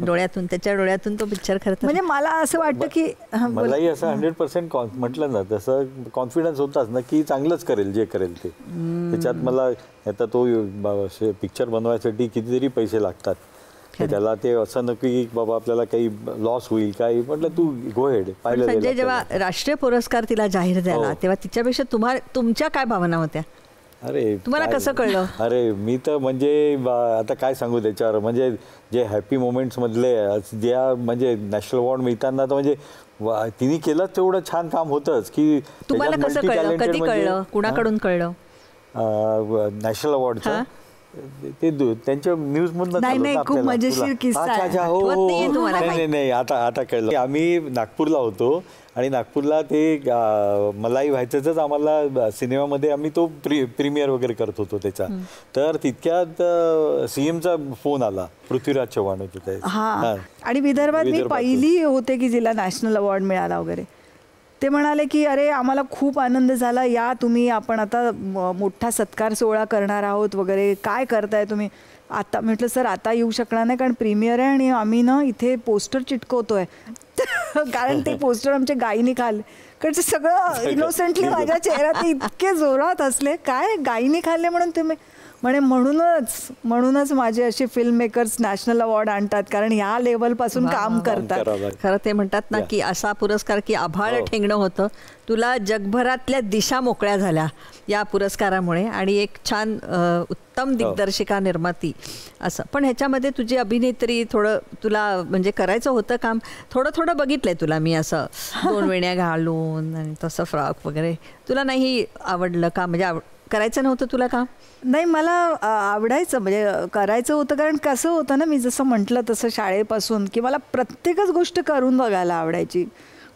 S3: डोळ्यातून त्याच्या डोळ्यातून तो पिक्चर खरं
S5: म्हणजे मला असं वाटतं की
S4: मलाही असं 100% म्हटलं ना तसं कॉन्फिडन्स होताच ना की चांगलंच करेल जे करेल ते. त्याच्यात मला आता तो पिक्चर बनवायसाठी कितीतरी पैसे लागतात, त्याला ते असं नको की बाबा आपल्याला काही लॉस होईल काही, म्हटलं तू गो हेड.
S3: संजय जेव्हा राष्ट्रीय पुरस्कार तिला जाहीर झाला तेव्हा तिच्यापेक्षा तुमच्या काय भावना होत्या?
S4: अरे
S3: तुम्हाला कसं कळलं?
S4: अरे मी तर म्हणजे आता काय सांगू त्याच्यावर, म्हणजे जे हॅपी मोमेंट्स मधले ज्या म्हणजे नॅशनल अवॉर्ड मिळताना तर म्हणजे तिने केलं तेवढं छान काम होतंच की.
S3: तुम्हाला कसं कळलं, कधी कळलं, कुणाकडून कळलं
S4: नॅशनल अवॉर्डचं? ते त्यांच्या न्यूज मधून.
S5: नाही खूप मजेशीर किस्सा आहे.
S4: नाही आता कळलं. आम्ही नागपूरला होतो आणि नागपूरला ते मलाही व्हायचंच आम्हाला सिनेमामध्ये आम्ही तो प्रीमियर वगैरे करत होतो त्याचा. तर तितक्यात सीएमचा फोन आला, पृथ्वीराज चव्हाण होते ते.
S5: आणि विदर्भात मी पहिली होते की जिला नॅशनल अवॉर्ड मिळाला वगैरे. ते म्हणाले की अरे आम्हाला खूप आनंद झाला, या तुम्ही, आपण आता मोठा सत्कार सोहळा करणार आहोत वगैरे, काय करताय तुम्ही आता? म्हटलं सर आता येऊ शकणार नाही कारण प्रीमियर आहे आणि आम्ही ना इथे पोस्टर चिटकवतोय. कारण ते पोस्टर आमच्या गायीने खाल्ले. कारण ते सगळं इनोसेंटली माझ्या चेहऱ्यात इतके जोरात असले, काय गायीने खाल्ले म्हणून तुम्ही? म्हणूनच माझे असे फिल्म मेकर्स नॅशनल अवॉर्ड आणतात, कारण ह्या लेवल पासून काम करतात.
S3: खरं ते म्हणतात ना की असा पुरस्कार की आभाळ ठेंगणं होतं. तुला जगभरातल्या दिशा मोकळ्या झाल्या या पुरस्कारामुळे आणि एक छान उत्तम दिग्दर्शिका, निर्माती असं. पण ह्याच्यामध्ये तुझी अभिनेत्री थोडं तुला म्हणजे करायचं होतं काम, थोडं बघितलंय तुला मी असं 2 वेण्या घालून आणि तसं फ्रॉक वगैरे. तुला नाही आवडलं का? म्हणजे करायचं नव्हतं तुला काम?
S5: नाही, मला आवडायचं, म्हणजे करायचं होतं. कारण कसं होतं ना, मी जसं म्हटलं तसं शाळेपासून की मला प्रत्येकच गोष्ट करून बघायला आवडायची.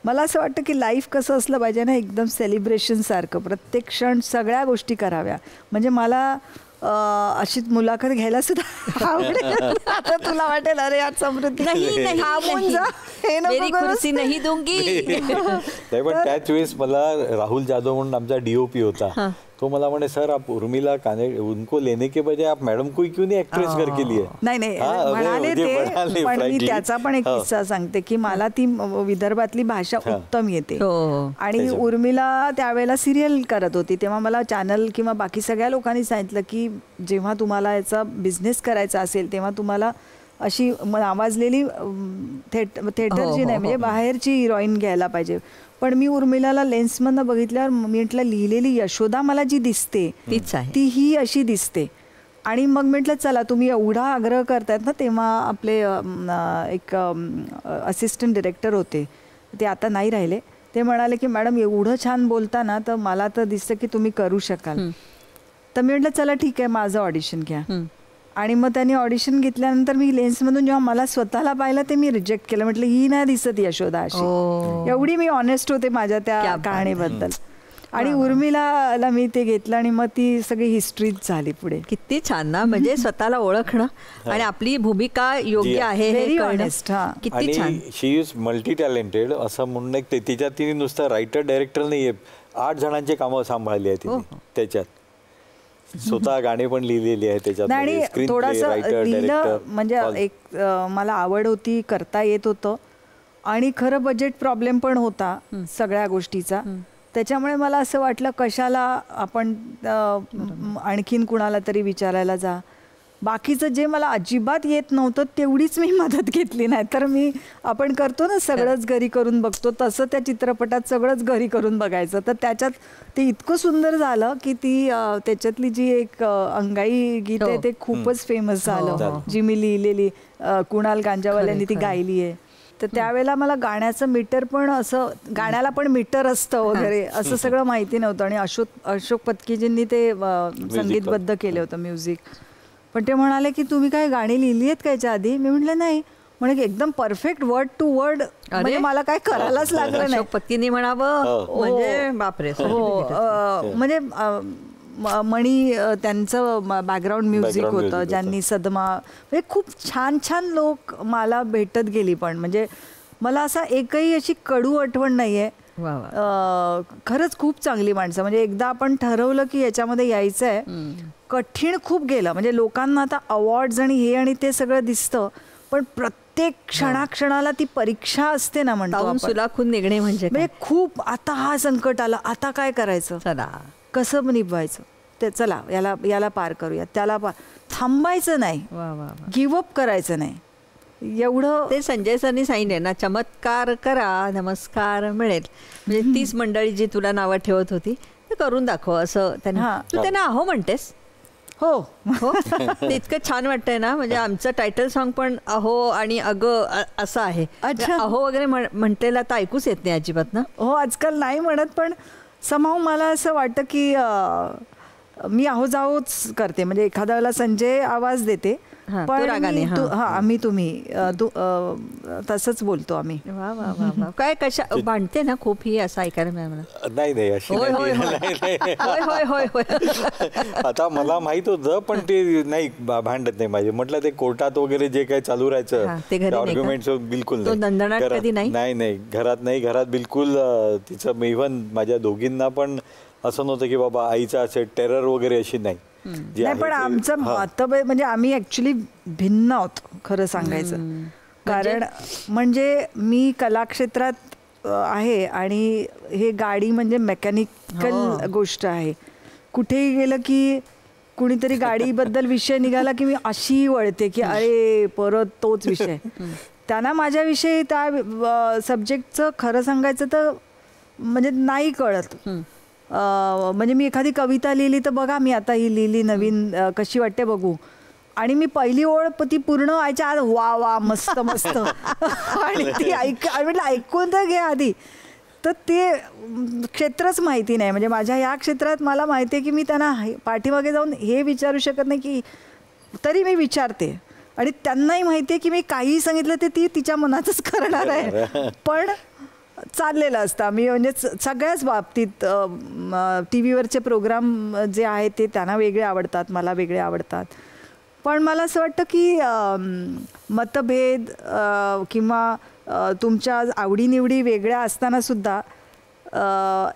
S5: मला असं वाटतं की लाईफ कसं असलं पाहिजे ना, एकदम सेलिब्रेशनसारखं, प्रत्येक क्षण सगळ्या गोष्टी कराव्या. म्हणजे मला अशी मुलाखत घ्यायला सुद्धा आवडेल. आता तुला वाटेल अरे यार समृद्धी थांबून जा, हे नको
S3: कुर्सी नाही दूंगी.
S4: पण त्याच वेळेस मला राहुल जाधव म्हणून आमचा DOP होता, तो मला म्हणे सर आप उर्मिला उनको लेने के बजाय आप मैडम को क्यों नहीं एक्ट्रेस करके लिए?
S5: नाही म्हणाले ते, पण मी त्याचा पण एक किस्सा सांगते की मला ती विदर्भातली भाषा उत्तम येते. आणि उर्मिला त्यावेळेला सिरियल करत होती, तेव्हा मला चॅनल किंवा बाकी सगळ्या लोकांनी सांगितलं की जेव्हा तुम्हाला याचा बिझनेस करायचा असेल तेव्हा तुम्हाला अशी नावाजलेली थिएटरची नाही, म्हणजे बाहेरची हिरोईन घ्यायला पाहिजे. पण मी उर्मिलाला लेन्समधनं बघितल्यावर मी म्हटलं लिहिलेली यशोदा मला जी दिसते
S3: तीच आहे,
S5: ती ही अशी दिसते. आणि मग म्हटलं चला तुम्ही एवढा आग्रह करतायत ना, तेव्हा आपले एक असिस्टंट डिरेक्टर होते, ते आता नाही राहिले, ते म्हणाले की मॅडम एवढं छान बोलता ना, तर मला तर दिसतं की तुम्ही करू शकाल. तर मी म्हटलं चला ठीक आहे, माझं ऑडिशन घ्या. आणि मग त्यांनी ऑडिशन घेतल्यानंतर मी लेन्समधून जेव्हा मला स्वतःला पाहिलं ते मी रिजेक्ट केलं. म्हटलं ही नाही दिसत यशोदा अशी. एवढी मी ऑनेस्ट होते माझ्या त्या कहाणीबद्दल. आणि उर्मिलाला मी ते घेतलं आणि मग ती सगळी हिस्ट्रीच झाली पुढे.
S3: किती छान ना, म्हणजे स्वतःला ओळखणं आणि आपली भूमिका योग्य आहे हे कळणं. किती छान.
S4: शी इज मल्टी टॅलेंटेड असं म्हणून एक, तिच्यात तिने नुसतं रायटर डायरेक्टर नाहीये, 8 जणांचे कामं सांभाळली आहेत तिने. त्याच्यात स्वतः गाणे पण लिहिलेली आहे त्याच्यात.
S5: आणि थोडंसं लिहिलं म्हणजे एक मला आवड होती, करता येत होतं. आणि खरं बजेट प्रॉब्लेम पण होता सगळ्या गोष्टीचा. त्याच्यामुळे मला असं वाटलं कशाला आपण आणखीन कुणाला तरी विचारायला जा. बाकीचं जे मला अजिबात येत नव्हतं तेवढीच मी मदत घेतली. नाही तर आपण करतो ना सगळंच घरी करून बघतो, तसं त्या चित्रपटात सगळंच घरी करून बघायचं. तर त्याच्यात ते इतकं सुंदर झालं की ती त्याच्यातली जी एक अंगाई गीत आहे ते खूपच फेमस झालं, जी मी लिहिलेली, कुणाल गांजावाल्यांनी ती गायली आहे. तर त्यावेळेला मला गाण्याचं मीटर पण, असं गाण्याला पण मीटर असतं वगैरे असं सगळं माहिती नव्हतं. आणि अशोक पत्कीजींनी ते संगीतबद्ध केलं होतं, म्युझिक. पण ते म्हणाले की तुम्ही काय गाणी लिहिली आहेत का याच्या आधी? मी म्हटलं नाही. म्हणजे एकदम परफेक्ट वर्ड टू वर्ड, म्हणजे मला काय करायलाच लागलं नाही.
S3: अशोक पत्नीने म्हणावं म्हणजे बापरे.
S5: म्हणजे मणी त्यांचं बॅकग्राऊंड म्युझिक होतं, ज्यांनी सदमा, म्हणजे खूप छान छान लोक मला भेटत गेली. पण म्हणजे मला असा एकही अशी कडू आठवण नाहीये. खरंच खूप चांगली माणसं. म्हणजे एकदा आपण ठरवलं की याच्यामध्ये यायचं आहे, कठीण खूप गेलं. म्हणजे लोकांना आता अवॉर्ड्स आणि हे आणि ते सगळं दिसतं, पण प्रत्येक क्षणाक्षणाला ती परीक्षा असते ना, म्हणतो
S3: सुलाखून निघणे म्हणजे
S5: खूप. आता हा संकट आला, आता काय करायचं,
S3: चला
S5: कसं निभवायचं ते, चला याला पार करूया, त्याला थांबायचं नाही, गिवअप करायचं नाही. एवढं
S3: ते संजय सरनी सांगितले ना, चमत्कार करा नमस्कार मिळेल. म्हणजे तीच मंडळी जी तुला नावं ठेवत होती ते करून दाखव असं त्यांना. तू त्यांना अहो म्हणतेस?
S5: हो
S3: हो, ते इतकं छान वाटतंय ना. म्हणजे आमचं टायटल सॉन्ग पण अहो आणि अगं असं आहे. अहो वगैरे म्हटलेलं तर ऐकूच येत नाही अजिबात ना.
S5: हो, आजकाल नाही म्हणत, पण समहाऊ मला असं वाटतं की मी अहो जाओच करते. म्हणजे एखाद्या वेळेला संजय आवाज देते, पण आम्ही तुम्ही तसंच बोलतो आम्ही.
S3: वा वा वा वा. काय कशा भांडते ना खूप, ही असं ऐकायला मिळालं.
S4: नाही अशी
S3: होय होय होय होय होय.
S4: आता मला माहित होतं, पण ते नाही भांडत नाही माझे. म्हटलं ते कोर्टात वगैरे जे काही चालू राहायचं आर्ग्युमेंट, बिलकुल नाही. घरात बिलकुल तिचं. इव्हन माझ्या दोघींना पण असं नव्हतं की बाबा आईचं असं टेरर वगैरे अशी नाही.
S5: पण आमचं मतभेद म्हणजे आम्ही ऍक्च्युली भिन्न आहोत खरं सांगायचं. कारण म्हणजे मी कलाक्षेत्रात आहे आणि हे गाडी म्हणजे मेकॅनिकल गोष्ट आहे. कुठेही गेलं की कुणीतरी गाडीबद्दल विषय निघाला की मी अशी वळते की अरे परत तोच विषय. त्यांना माझ्याविषयी त्या सब्जेक्टचं खरं सांगायचं तर म्हणजे नाही कळत. म्हणजे मी एखादी कविता लिहिली तर बघा मी आता ही लिहिली नवीन, कशी वाटते बघू, आणि मी पहिली ओळ ती पूर्ण व्हायच्या आज वा वा मस्त मस्त आणि ती म्हटलं ऐकून तर घे आधी. तर ते क्षेत्रच माहिती नाही. म्हणजे माझ्या या क्षेत्रात मला माहिती आहे की मी त्यांना पाठीमागे जाऊन हे विचारू शकत नाही, की तरी मी विचारते. आणि त्यांनाही माहिती आहे की मी काहीही सांगितलं ते ती तिच्या मनातच करणार आहे. पण चाललेलं असतं. आम्ही म्हणजे सगळ्याच बाबतीत टी व्हीवरचे प्रोग्राम जे आहेत ते त्यांना वेगळे आवडतात, मला वेगळे आवडतात. पण मला असं वाटतं की मतभेद किंवा तुमच्या आवडीनिवडी वेगळ्या असतानासुद्धा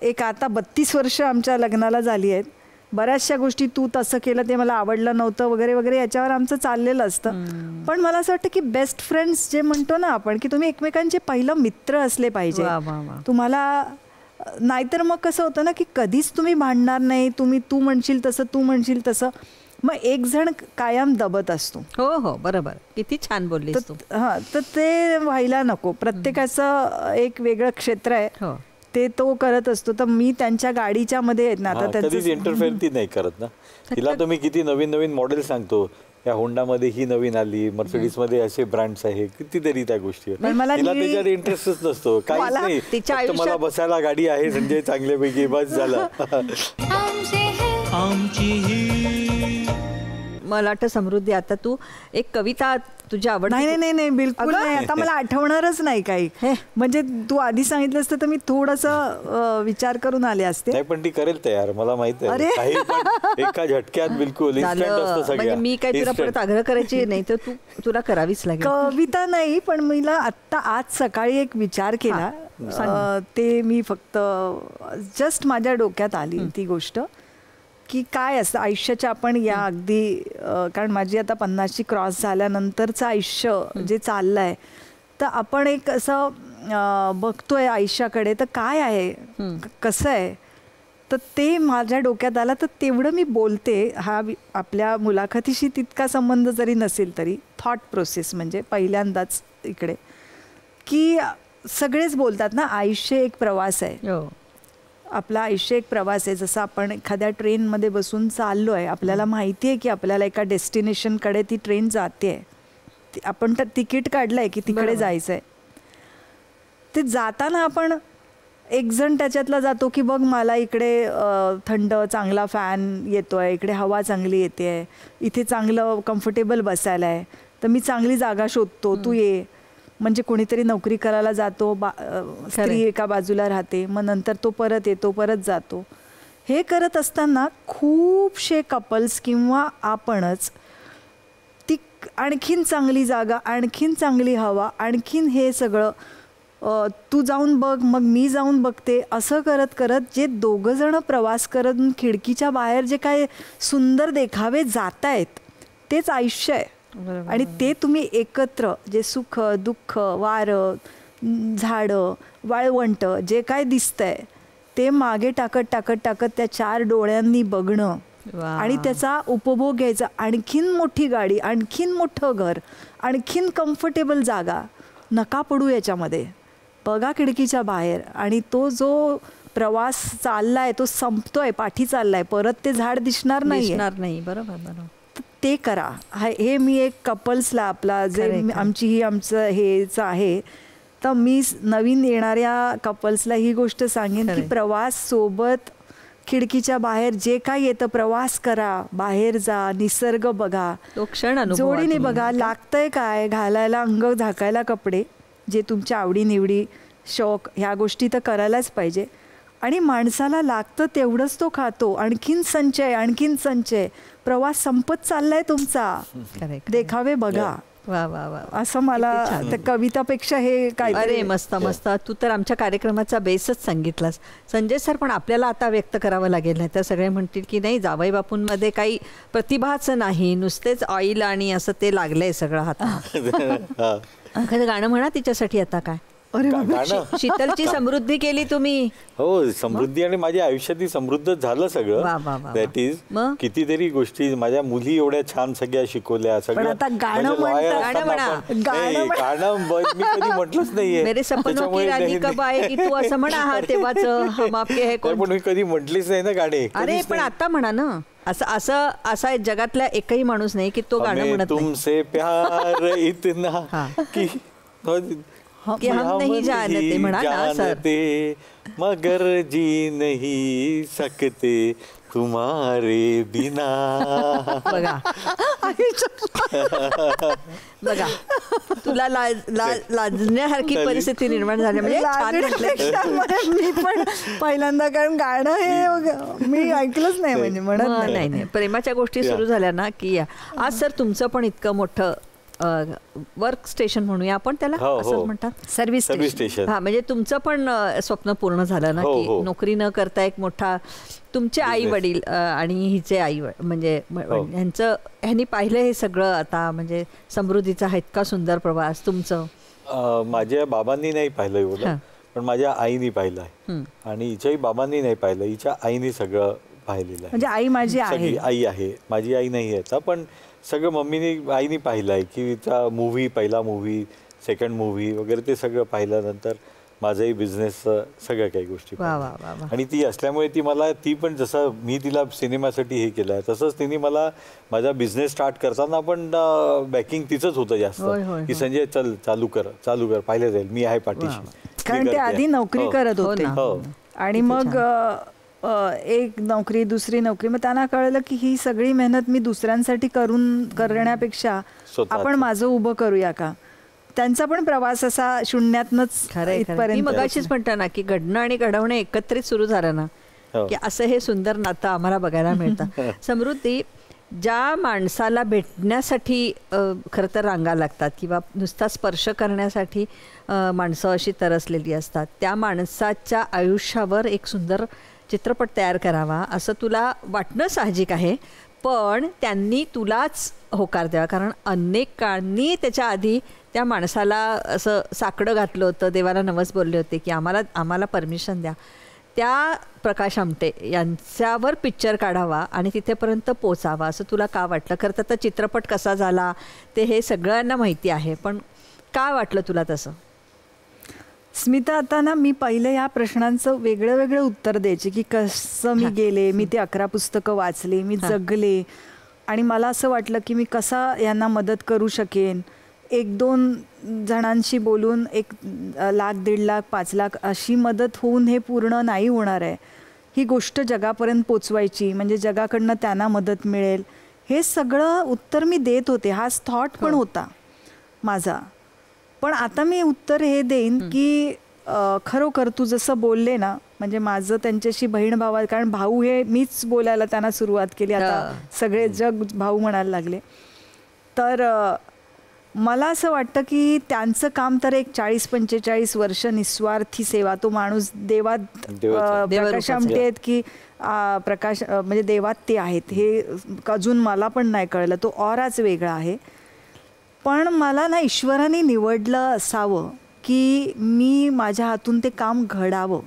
S5: एक आता 32 वर्ष आमच्या लग्नाला झाली आहेत. बऱ्याचशा गोष्टी तू तसं केलं ते मला आवडलं नव्हतं वगैरे वगैरे याच्यावर आमचं चाललेलं असतं. पण मला असं वाटतं की बेस्ट फ्रेंड्स जे म्हणतो ना आपण, की तुम्ही एकमेकांचे पहिलं मित्र असले पाहिजे. तुम्हाला नाहीतर मग कसं होतं ना की कधीच तुम्ही भांडणार नाही. तू म्हणशील तसं, तू म्हणशील तसं, मग एक जण कायम दबत असतो.
S3: हो हो बरोबर, किती छान बोललीस तू.
S5: तर ते व्हायला नको. प्रत्येकाचं एक वेगळं क्षेत्र आहे, ते तो करत असतो. तर मी त्यांच्या गाडीच्या मध्ये आहेत ना, आता
S4: कधीच इंटरफेअर ती नाही करत ना. तिला तुम्ही किती नवीन नवीन मॉडेल सांगतो, या होंडामध्ये ही नवीन आली, मर्सिडीज मध्ये असे ब्रँड्स आहे, कितीतरी त्या गोष्टी. तिला त्याच्यात इंटरेस्टच नसतो, काहीच नाही. फक्त मला बसायला गाडी आहे संजय चांगल्यापैकी, बस झालं.
S3: मला वाटतं समृद्धी, आता तू एक कविता तुझी आवड.
S5: नाही बिलकुल नाही. आता मला आठवणारच नाही काही. म्हणजे तू आधी सांगितलं असतं तर मी थोडंसं विचार करून आले असते.
S4: नाही पण ती करेल तयार, मला माहित आहे. एका झटक्यात बिलकुल
S3: म्हणजे मी काही तुला परत आग्रह करायची नाही, तर तुला करावीच लागेल.
S5: कविता नाही, पण मला आत्ता आज सकाळी एक विचार केला, ते मी फक्त जस्ट माझ्या डोक्यात आली ती गोष्ट, की काय असतं आयुष्याच्या आपण या अगदी, कारण माझी आता 50ची क्रॉस झाल्यानंतरचं आयुष्य जे चाललं आहे, तर आपण एक असं बघतोय आयुष्याकडे, तर काय आहे, कसं आहे, तर ते माझ्या डोक्यात आलं. तर तेवढं मी बोलते. हा आपल्या मुलाखतीशी तितका संबंध जरी नसेल तरी थॉट प्रोसेस म्हणजे पहिल्यांदाच इकडे, की सगळेच बोलतात ना आयुष्य एक प्रवास आहे. आपलं आयुष्य एक प्रवास आहे. जसं आपण एखाद्या ट्रेनमध्ये बसून चाललो आहे, आपल्याला माहिती आहे की आपल्याला एका डेस्टिनेशनकडे ती ट्रेन जाते आहे, आपण तर तिकीट काढलं आहे की तिकडे जायचं आहे. ते जाताना आपण एक जण त्याच्यातला जातो की बघ मला इकडे थंड चांगला फॅन येतो आहे, इकडे हवा चांगली येते आहे, इथे चांगलं कम्फर्टेबल बसायला आहे, तर मी चांगली जागा शोधतो, तू ये. म्हणजे कोणीतरी नोकरी करायला जातो, स्त्री एका बाजूला राहते, मग नंतर तो परत येतो, परत जातो. हे करत असताना खूपशे कपल्स किंवा आपणच ती आणखीन चांगली जागा, आणखीन चांगली हवा, आणखीन हे सगळं तू जाऊन बघ, मग मी जाऊन बघते, असं करत करत जे दोघं जण प्रवास करत खिडकीच्या बाहेर जे काय सुंदर देखावे जात आहेत तेच आयुष्य आहे. आणि ते तुम्ही एकत्र जे सुख दुःख वारं झाडं वाळवंट जे काय दिसतंय ते मागे टाकत टाकत टाकत त्या 4 डोळ्यांनी बघणं आणि त्याचा उपभोग घ्यायचा. आणखीन मोठी गाडी, आणखीन मोठं घर, आणखीन कम्फर्टेबल जागा, नका पडू याच्यामध्ये. बघा खिडकीच्या बाहेर आणि तो जो प्रवास चाललाय तो संपतोय, पाठी चाललाय, परत ते झाड दिसणार नाही.
S3: बरोबर.
S5: ते करा. हे मी एक कपल्सला आपला जे आमची ही आमचं हेच आहे, तर मी नवीन येणाऱ्या कपल्सला ही गोष्ट सांगेन की प्रवास सोबत खिडकीच्या बाहेर जे काय येतं प्रवास करा, बाहेर जा, निसर्ग बघा,
S3: तो क्षण
S5: जोडीने बघा, लागतंय काय घालायला, अंग झाकायला कपडे, जे तुमच्या आवडीनिवडी शौक ह्या गोष्टी तर करायलाच पाहिजे. आणि माणसाला लागतं तेवढंच तो खातो. आणखीन संचय. प्रवास संपत चाललाय तुमचा, देखावे बघा.
S3: वा वा वा,
S5: असं मला त्या कवितापेक्षा हे काय.
S3: अरे मस्त. तू तर आमच्या कार्यक्रमाचा बेसच सांगितलास संजय सर. पण आपल्याला आता व्यक्त करावं लागेल, नाही तर सगळे म्हणतील की नाही जावई बापूंमध्ये काही प्रतिभाच नाही, नुसतेच ऑइल आणि असं ते लागलंय सगळं हातात. एखादं गाणं म्हणा तिच्यासाठी आता. काय शीतलची समृद्धी केली तुम्ही.
S4: हो, समृद्धी आणि माझ्या आयुष्यात समृद्ध झालं सगळं. दॅट इज कितीतरी गोष्टी माझ्या मुली एवढ्या छान सगळ्या शिकवल्या. सगळं
S5: गाणं
S4: मी कधी म्हटलंच नाहीये. पण मी कधी म्हटलीच नाही ना गाणे.
S3: अरे पण आता म्हणा ना. असा जगातला एकही माणूस नाही की तो गाणं म्हणत नाही.
S4: तुमसे प्यार इतना
S3: कि हम नहीं जानते म्हणा ना सर.
S4: मगर जी नहीं सकते तुम्हारे बिना.
S3: बघा तुला लाजण्यासारखी परिस्थिती निर्माण झाली. म्हणजे
S5: मी पण पहिल्यांदा, कारण गाणं हे मी ऐकलंच नाही, म्हणजे म्हणत
S3: नाही. प्रेमाच्या गोष्टी सुरू झाल्या ना की आज सर तुमचं पण इतकं मोठं वर्क स्टेशन म्हणूया आपण त्याला, असं म्हणतात, सर्व्हिस स्टेशन. हा, म्हणजे तुमचं पण स्वप्न पूर्ण झालं ना की नोकरी न करता एक मोठा. तुमचे आई वडील आणि हिचे आई म्हणजे ह्यांनी पाहिलं हे सगळं आता, म्हणजे समृद्धीचा हा इतका सुंदर प्रवास तुमचं.
S4: माझ्या बाबांनी नाही पाहिलं एवढं, पण माझ्या आईनी पाहिलं आहे. आणि हिच्याही बाबांनी नाही पाहिलं, हिच्या आईनी सगळं पाहिलेलं आहे.
S5: म्हणजे आई माझी
S4: आई आहे, माझी आई नाही आहे पण सगळं मम्मीने आईनी पाहिलं आहे की मूव्ही, पहिला मूव्ही, सेकंड मूव्ही वगैरे ते सगळं पाहिल्यानंतर माझाही बिझनेस सगळ्या काही गोष्टी. आणि ती असल्यामुळे ती पण जसं मी तिला सिनेमासाठी हे केलं आहे तसंच तिने मला माझा बिझनेस स्टार्ट करताना पण बॅकिंग तिचंच होतं जास्त, की संजय चल चालू कर पाहिलं जाईल, मी आहे पाठीशी.
S5: कारण ते आधी नोकरी करत होते आणि मग एक नोकरी, दुसरी नोकरी, मग त्यांना कळलं की ही सगळी मेहनत मी दुसऱ्यांसाठी करण्यापेक्षा आपण माझं उभं करूया का. त्यांचा पण प्रवास असा शून्यातनच
S3: इथपर्यंत. मगाशीच म्हणता ना की घडणं आणि घडवणं एकत्रित सुरू झालं ना की असं हे सुंदर नातं आम्हाला बघायला मिळतं. समृद्धी, ज्या माणसाला भेटण्यासाठी खरं तर रांगा लागतात किंवा नुसता स्पर्श करण्यासाठी माणसं अशी तरसलेली असतात, त्या माणसाच्या आयुष्यावर एक सुंदर चित्रपट तयार करावा असं तुला वाटणं साहजिक आहे. पण त्यांनी तुलाच होकार द्यावा, कारण अनेकांनी त्याच्या आधी त्या माणसाला असं साकडं घातलं होतं, देवाला नवस बोलले होते की आम्हाला परमिशन द्या. त्या प्रकाश आमटे यांच्यावर पिक्चर काढावा आणि तिथेपर्यंत पोचावा असं तुला का वाटलं? खरं तर चित्रपट कसा झाला ते हे सगळ्यांना माहिती आहे, पण का वाटलं तुला तसं?
S5: स्मिता, आता ना मी पहिले या प्रश्नांचं वेगळं उत्तर द्यायचे की कसं मी गेले, मी ते 11 पुस्तकं वाचले, मी जगले आणि मला असं वाटलं की मी कसा यांना मदत करू शकेन. 1-2 जणांशी बोलून 1 लाख, 1.5 लाख, 5 लाख अशी मदत होऊन हे पूर्ण नाही होणार आहे. ही गोष्ट जगापर्यंत पोचवायची, म्हणजे जगाकडनं त्यांना मदत मिळेल, हे सगळं उत्तर मी देत होते. हाच थॉट पण होता माझा. पण आता मी उत्तर हे देईन की खरोखर तू जसं बोलले ना, म्हणजे माझं त्यांच्याशी बहीण भावा, कारण भाऊ हे मीच बोलायला त्यांना सुरुवात केली, आता सगळे जग भाऊ म्हणायला लागले. तर मला असं वाटतं की त्यांचं काम तर एक 40-45 वर्ष निस्वार्थी सेवा. तो माणूस देवात प्रकाश आमटे आहेत की प्रकाश म्हणजे देवात ते आहेत हे अजून मला पण नाही कळलं. तो ऑराच वेगळा आहे. पण मला ना ईश्वराने निवडलं असावं की मी माझ्या हातून ते काम घडावं.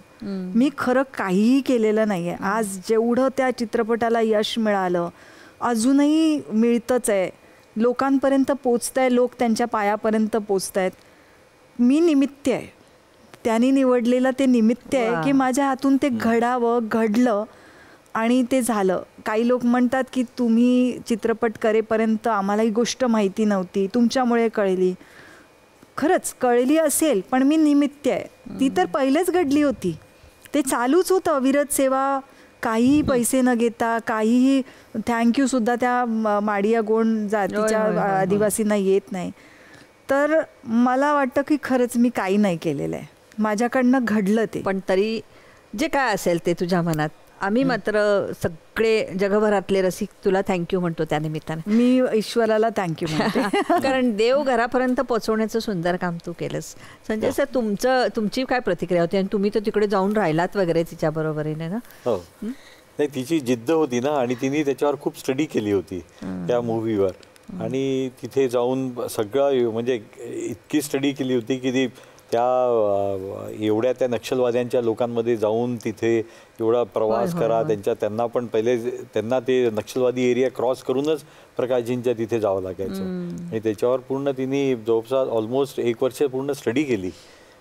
S5: मी खरं काहीही केलेलं नाही आहे. आज जेवढं त्या चित्रपटाला यश मिळालं, अजूनही मिळतंच आहे, लोकांपर्यंत पोचत आहे, लोक त्यांच्या पायापर्यंत पोचत आहेत. मी निमित्त आहे, त्यांनी निवडलेलं ते निमित्त आहे की माझ्या हातून ते घडावं, घडलं आणि ते झालं. काही लोक म्हणतात की तुम्ही चित्रपट करेपर्यंत आम्हाला ही गोष्ट माहिती नव्हती, तुमच्यामुळे कळली. खरंच कळली असेल, पण मी निमित्त आहे. ती तर पहिलेच घडली होती. ते चालूच होतं अविरत सेवा, काहीही पैसे न घेता, काहीही थँक्यूसुद्धा त्या माडिया गोंड जातीच्या आदिवासींना येत नाही. तर मला वाटतं की खरंच मी काही नाही केलेलं आहे, माझ्याकडनं घडलं ते.
S3: पण तरी जे काय असेल ते तुझ्या मनात, आम्ही मात्र सगळे जगभरातले रसिक तुला थँक्यू म्हणतो त्या निमित्ताने.
S5: मी ईश्वराला थँक्यू म्हणते.
S3: कारण देव घरापर्यंत पोहोचवण्याचं सुंदर काम तू केलंस. संजय सर, तुमची काय प्रतिक्रिया होती? आणि तुम्ही तर तिकडे जाऊन राहिलात वगैरे तिच्या बरोबरीने ना?
S4: हो, नाही तिची जिद्द होती ना, आणि तिने त्याच्यावर खूप स्टडी केली होती त्या मूवीवर. आणि तिथे जाऊन सगळं म्हणजे इतकी स्टडी केली होती की ती एवढ्या त्या नक्षलवाद्यांच्या लोकांमध्ये जाऊन तिथे एवढा प्रवास करा, त्यांना पण पहिले त्यांना ते नक्षलवादी एरिया क्रॉस करूनच प्रकाशजींच्या तिथे जावं लागायचं. आणि त्याच्यावर पूर्ण तिने जवळपास ऑलमोस्ट 1 वर्ष पूर्ण स्टडी केली.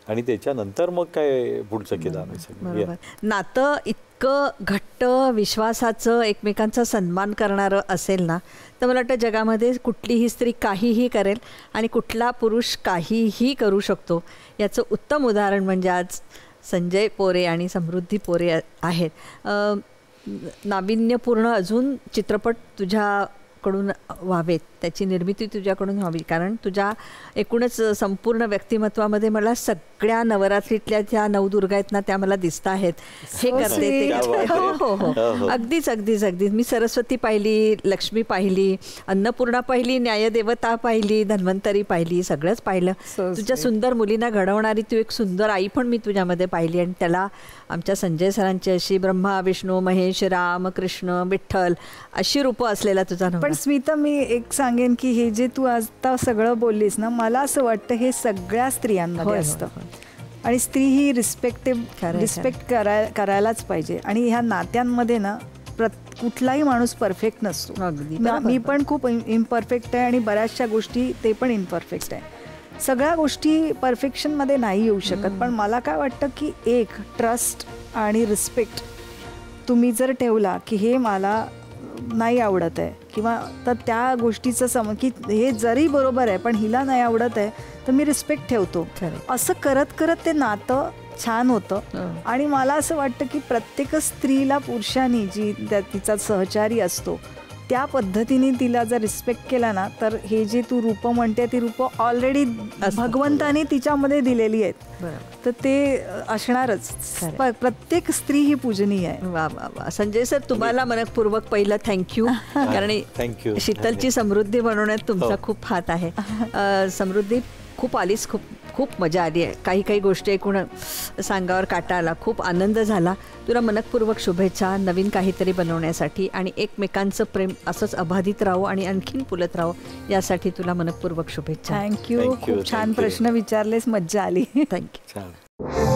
S4: आणि त्याच्यानंतर मग काय पुढचं केलं आम्ही सगळं.
S3: नातं इतकं घट्ट, विश्वासाचं, एकमेकांचा सन्मान करणारं असेल ना, तर मला वाटतं जगामध्ये कुठलीही स्त्री काहीही करेल आणि कुठला पुरुष काहीही करू शकतो. याचं उत्तम उदाहरण म्हणजे आज संजय पोरे आणि समृद्धी पोरे आहेत. नाविन्यपूर्ण अजून चित्रपट तुझ्याकडून व्हावेत, त्याची निर्मिती तुझ्याकडून व्हावी. कारण तुझ्या एकूणच संपूर्ण व्यक्तिमत्वामध्ये मला सगळ्या नवरात्रीतल्या ज्या नवदुर्गा आहेत ना, त्या मला दिसत आहेत. हे करते ते. हो, अगदीच. मी सरस्वती पाहिली, लक्ष्मी पाहिली, अन्नपूर्णा पाहिली, न्यायदेवता पाहिली, धन्वंतरी पाहिली, सगळंच पाहिलं. तुझ्या सुंदर मुलींना घडवणारी तू एक सुंदर आई पण मी तुझ्यामध्ये पाहिली. आणि त्याला आमच्या संजय सरांची अशी ब्रह्मा, विष्णू, महेश, राम, कृष्ण, विठ्ठल अशी रूपं असलेला तुझा नवरा.
S5: पण स्मिता, मी एक सांगेन की हे जे तू आता सगळं बोललीस ना, मला असं वाटतं हे सगळ्या स्त्रियांमध्ये असतं. आणि स्त्री ही रिस्पेक्ट करायलाच पाहिजे. आणि ह्या नात्यांमध्ये ना कुठलाही माणूस परफेक्ट नसतो. मी पण खूप इम्परफेक्ट आहे आणि बऱ्याचशा गोष्टी ते पण इम्परफेक्ट आहे. सगळ्या गोष्टी परफेक्शनमध्ये नाही येऊ शकत. पण मला काय वाटतं की एक ट्रस्ट आणि रिस्पेक्ट तुम्ही जर ठेवला की हे मला नाही आवडत आहे, किंवा तर त्या गोष्टीचं की हे जरी बरोबर आहे पण हिला नाही आवडत आहे, तर मी रिस्पेक्ट ठेवतो. असं करत करत ते नातं छान होतं. आणि मला असं वाटतं की प्रत्येक स्त्रीला पुरुषांनी जी तिचा सहचारी असतो त्या पद्धतीने तिला जर रिस्पेक्ट केला ना, तर हे जे तू रूपं म्हणते ती रूपं ऑलरेडी भगवंताने तिच्यामध्ये दिलेली आहेत. तर ते असणारच. प्रत्येक स्त्री ही पूजनीय आहे.
S3: वा वा वा. संजय सर, तुम्हाला मनपूर्वक पहिलं थँक्यू. कारण शीतलची समृद्धी बनवण्यात तुमचा खूप हात आहे. समृद्धी, खूप आलीस, खूप मजा आली आहे. काही गोष्टी ऐकून सांगावर काटा आला. खूप आनंद झाला. तुला मनपूर्वक शुभेच्छा नवीन काहीतरी बनवण्यासाठी. आणि एकमेकांचं प्रेम असंच अबाधित राहो आणि आणखीन फुलत राहो, यासाठी तुला मनपूर्वक शुभेच्छा.
S5: थँक्यू. खूप छान प्रश्न विचारलेस, मज्जा आली.
S3: थँक्यू.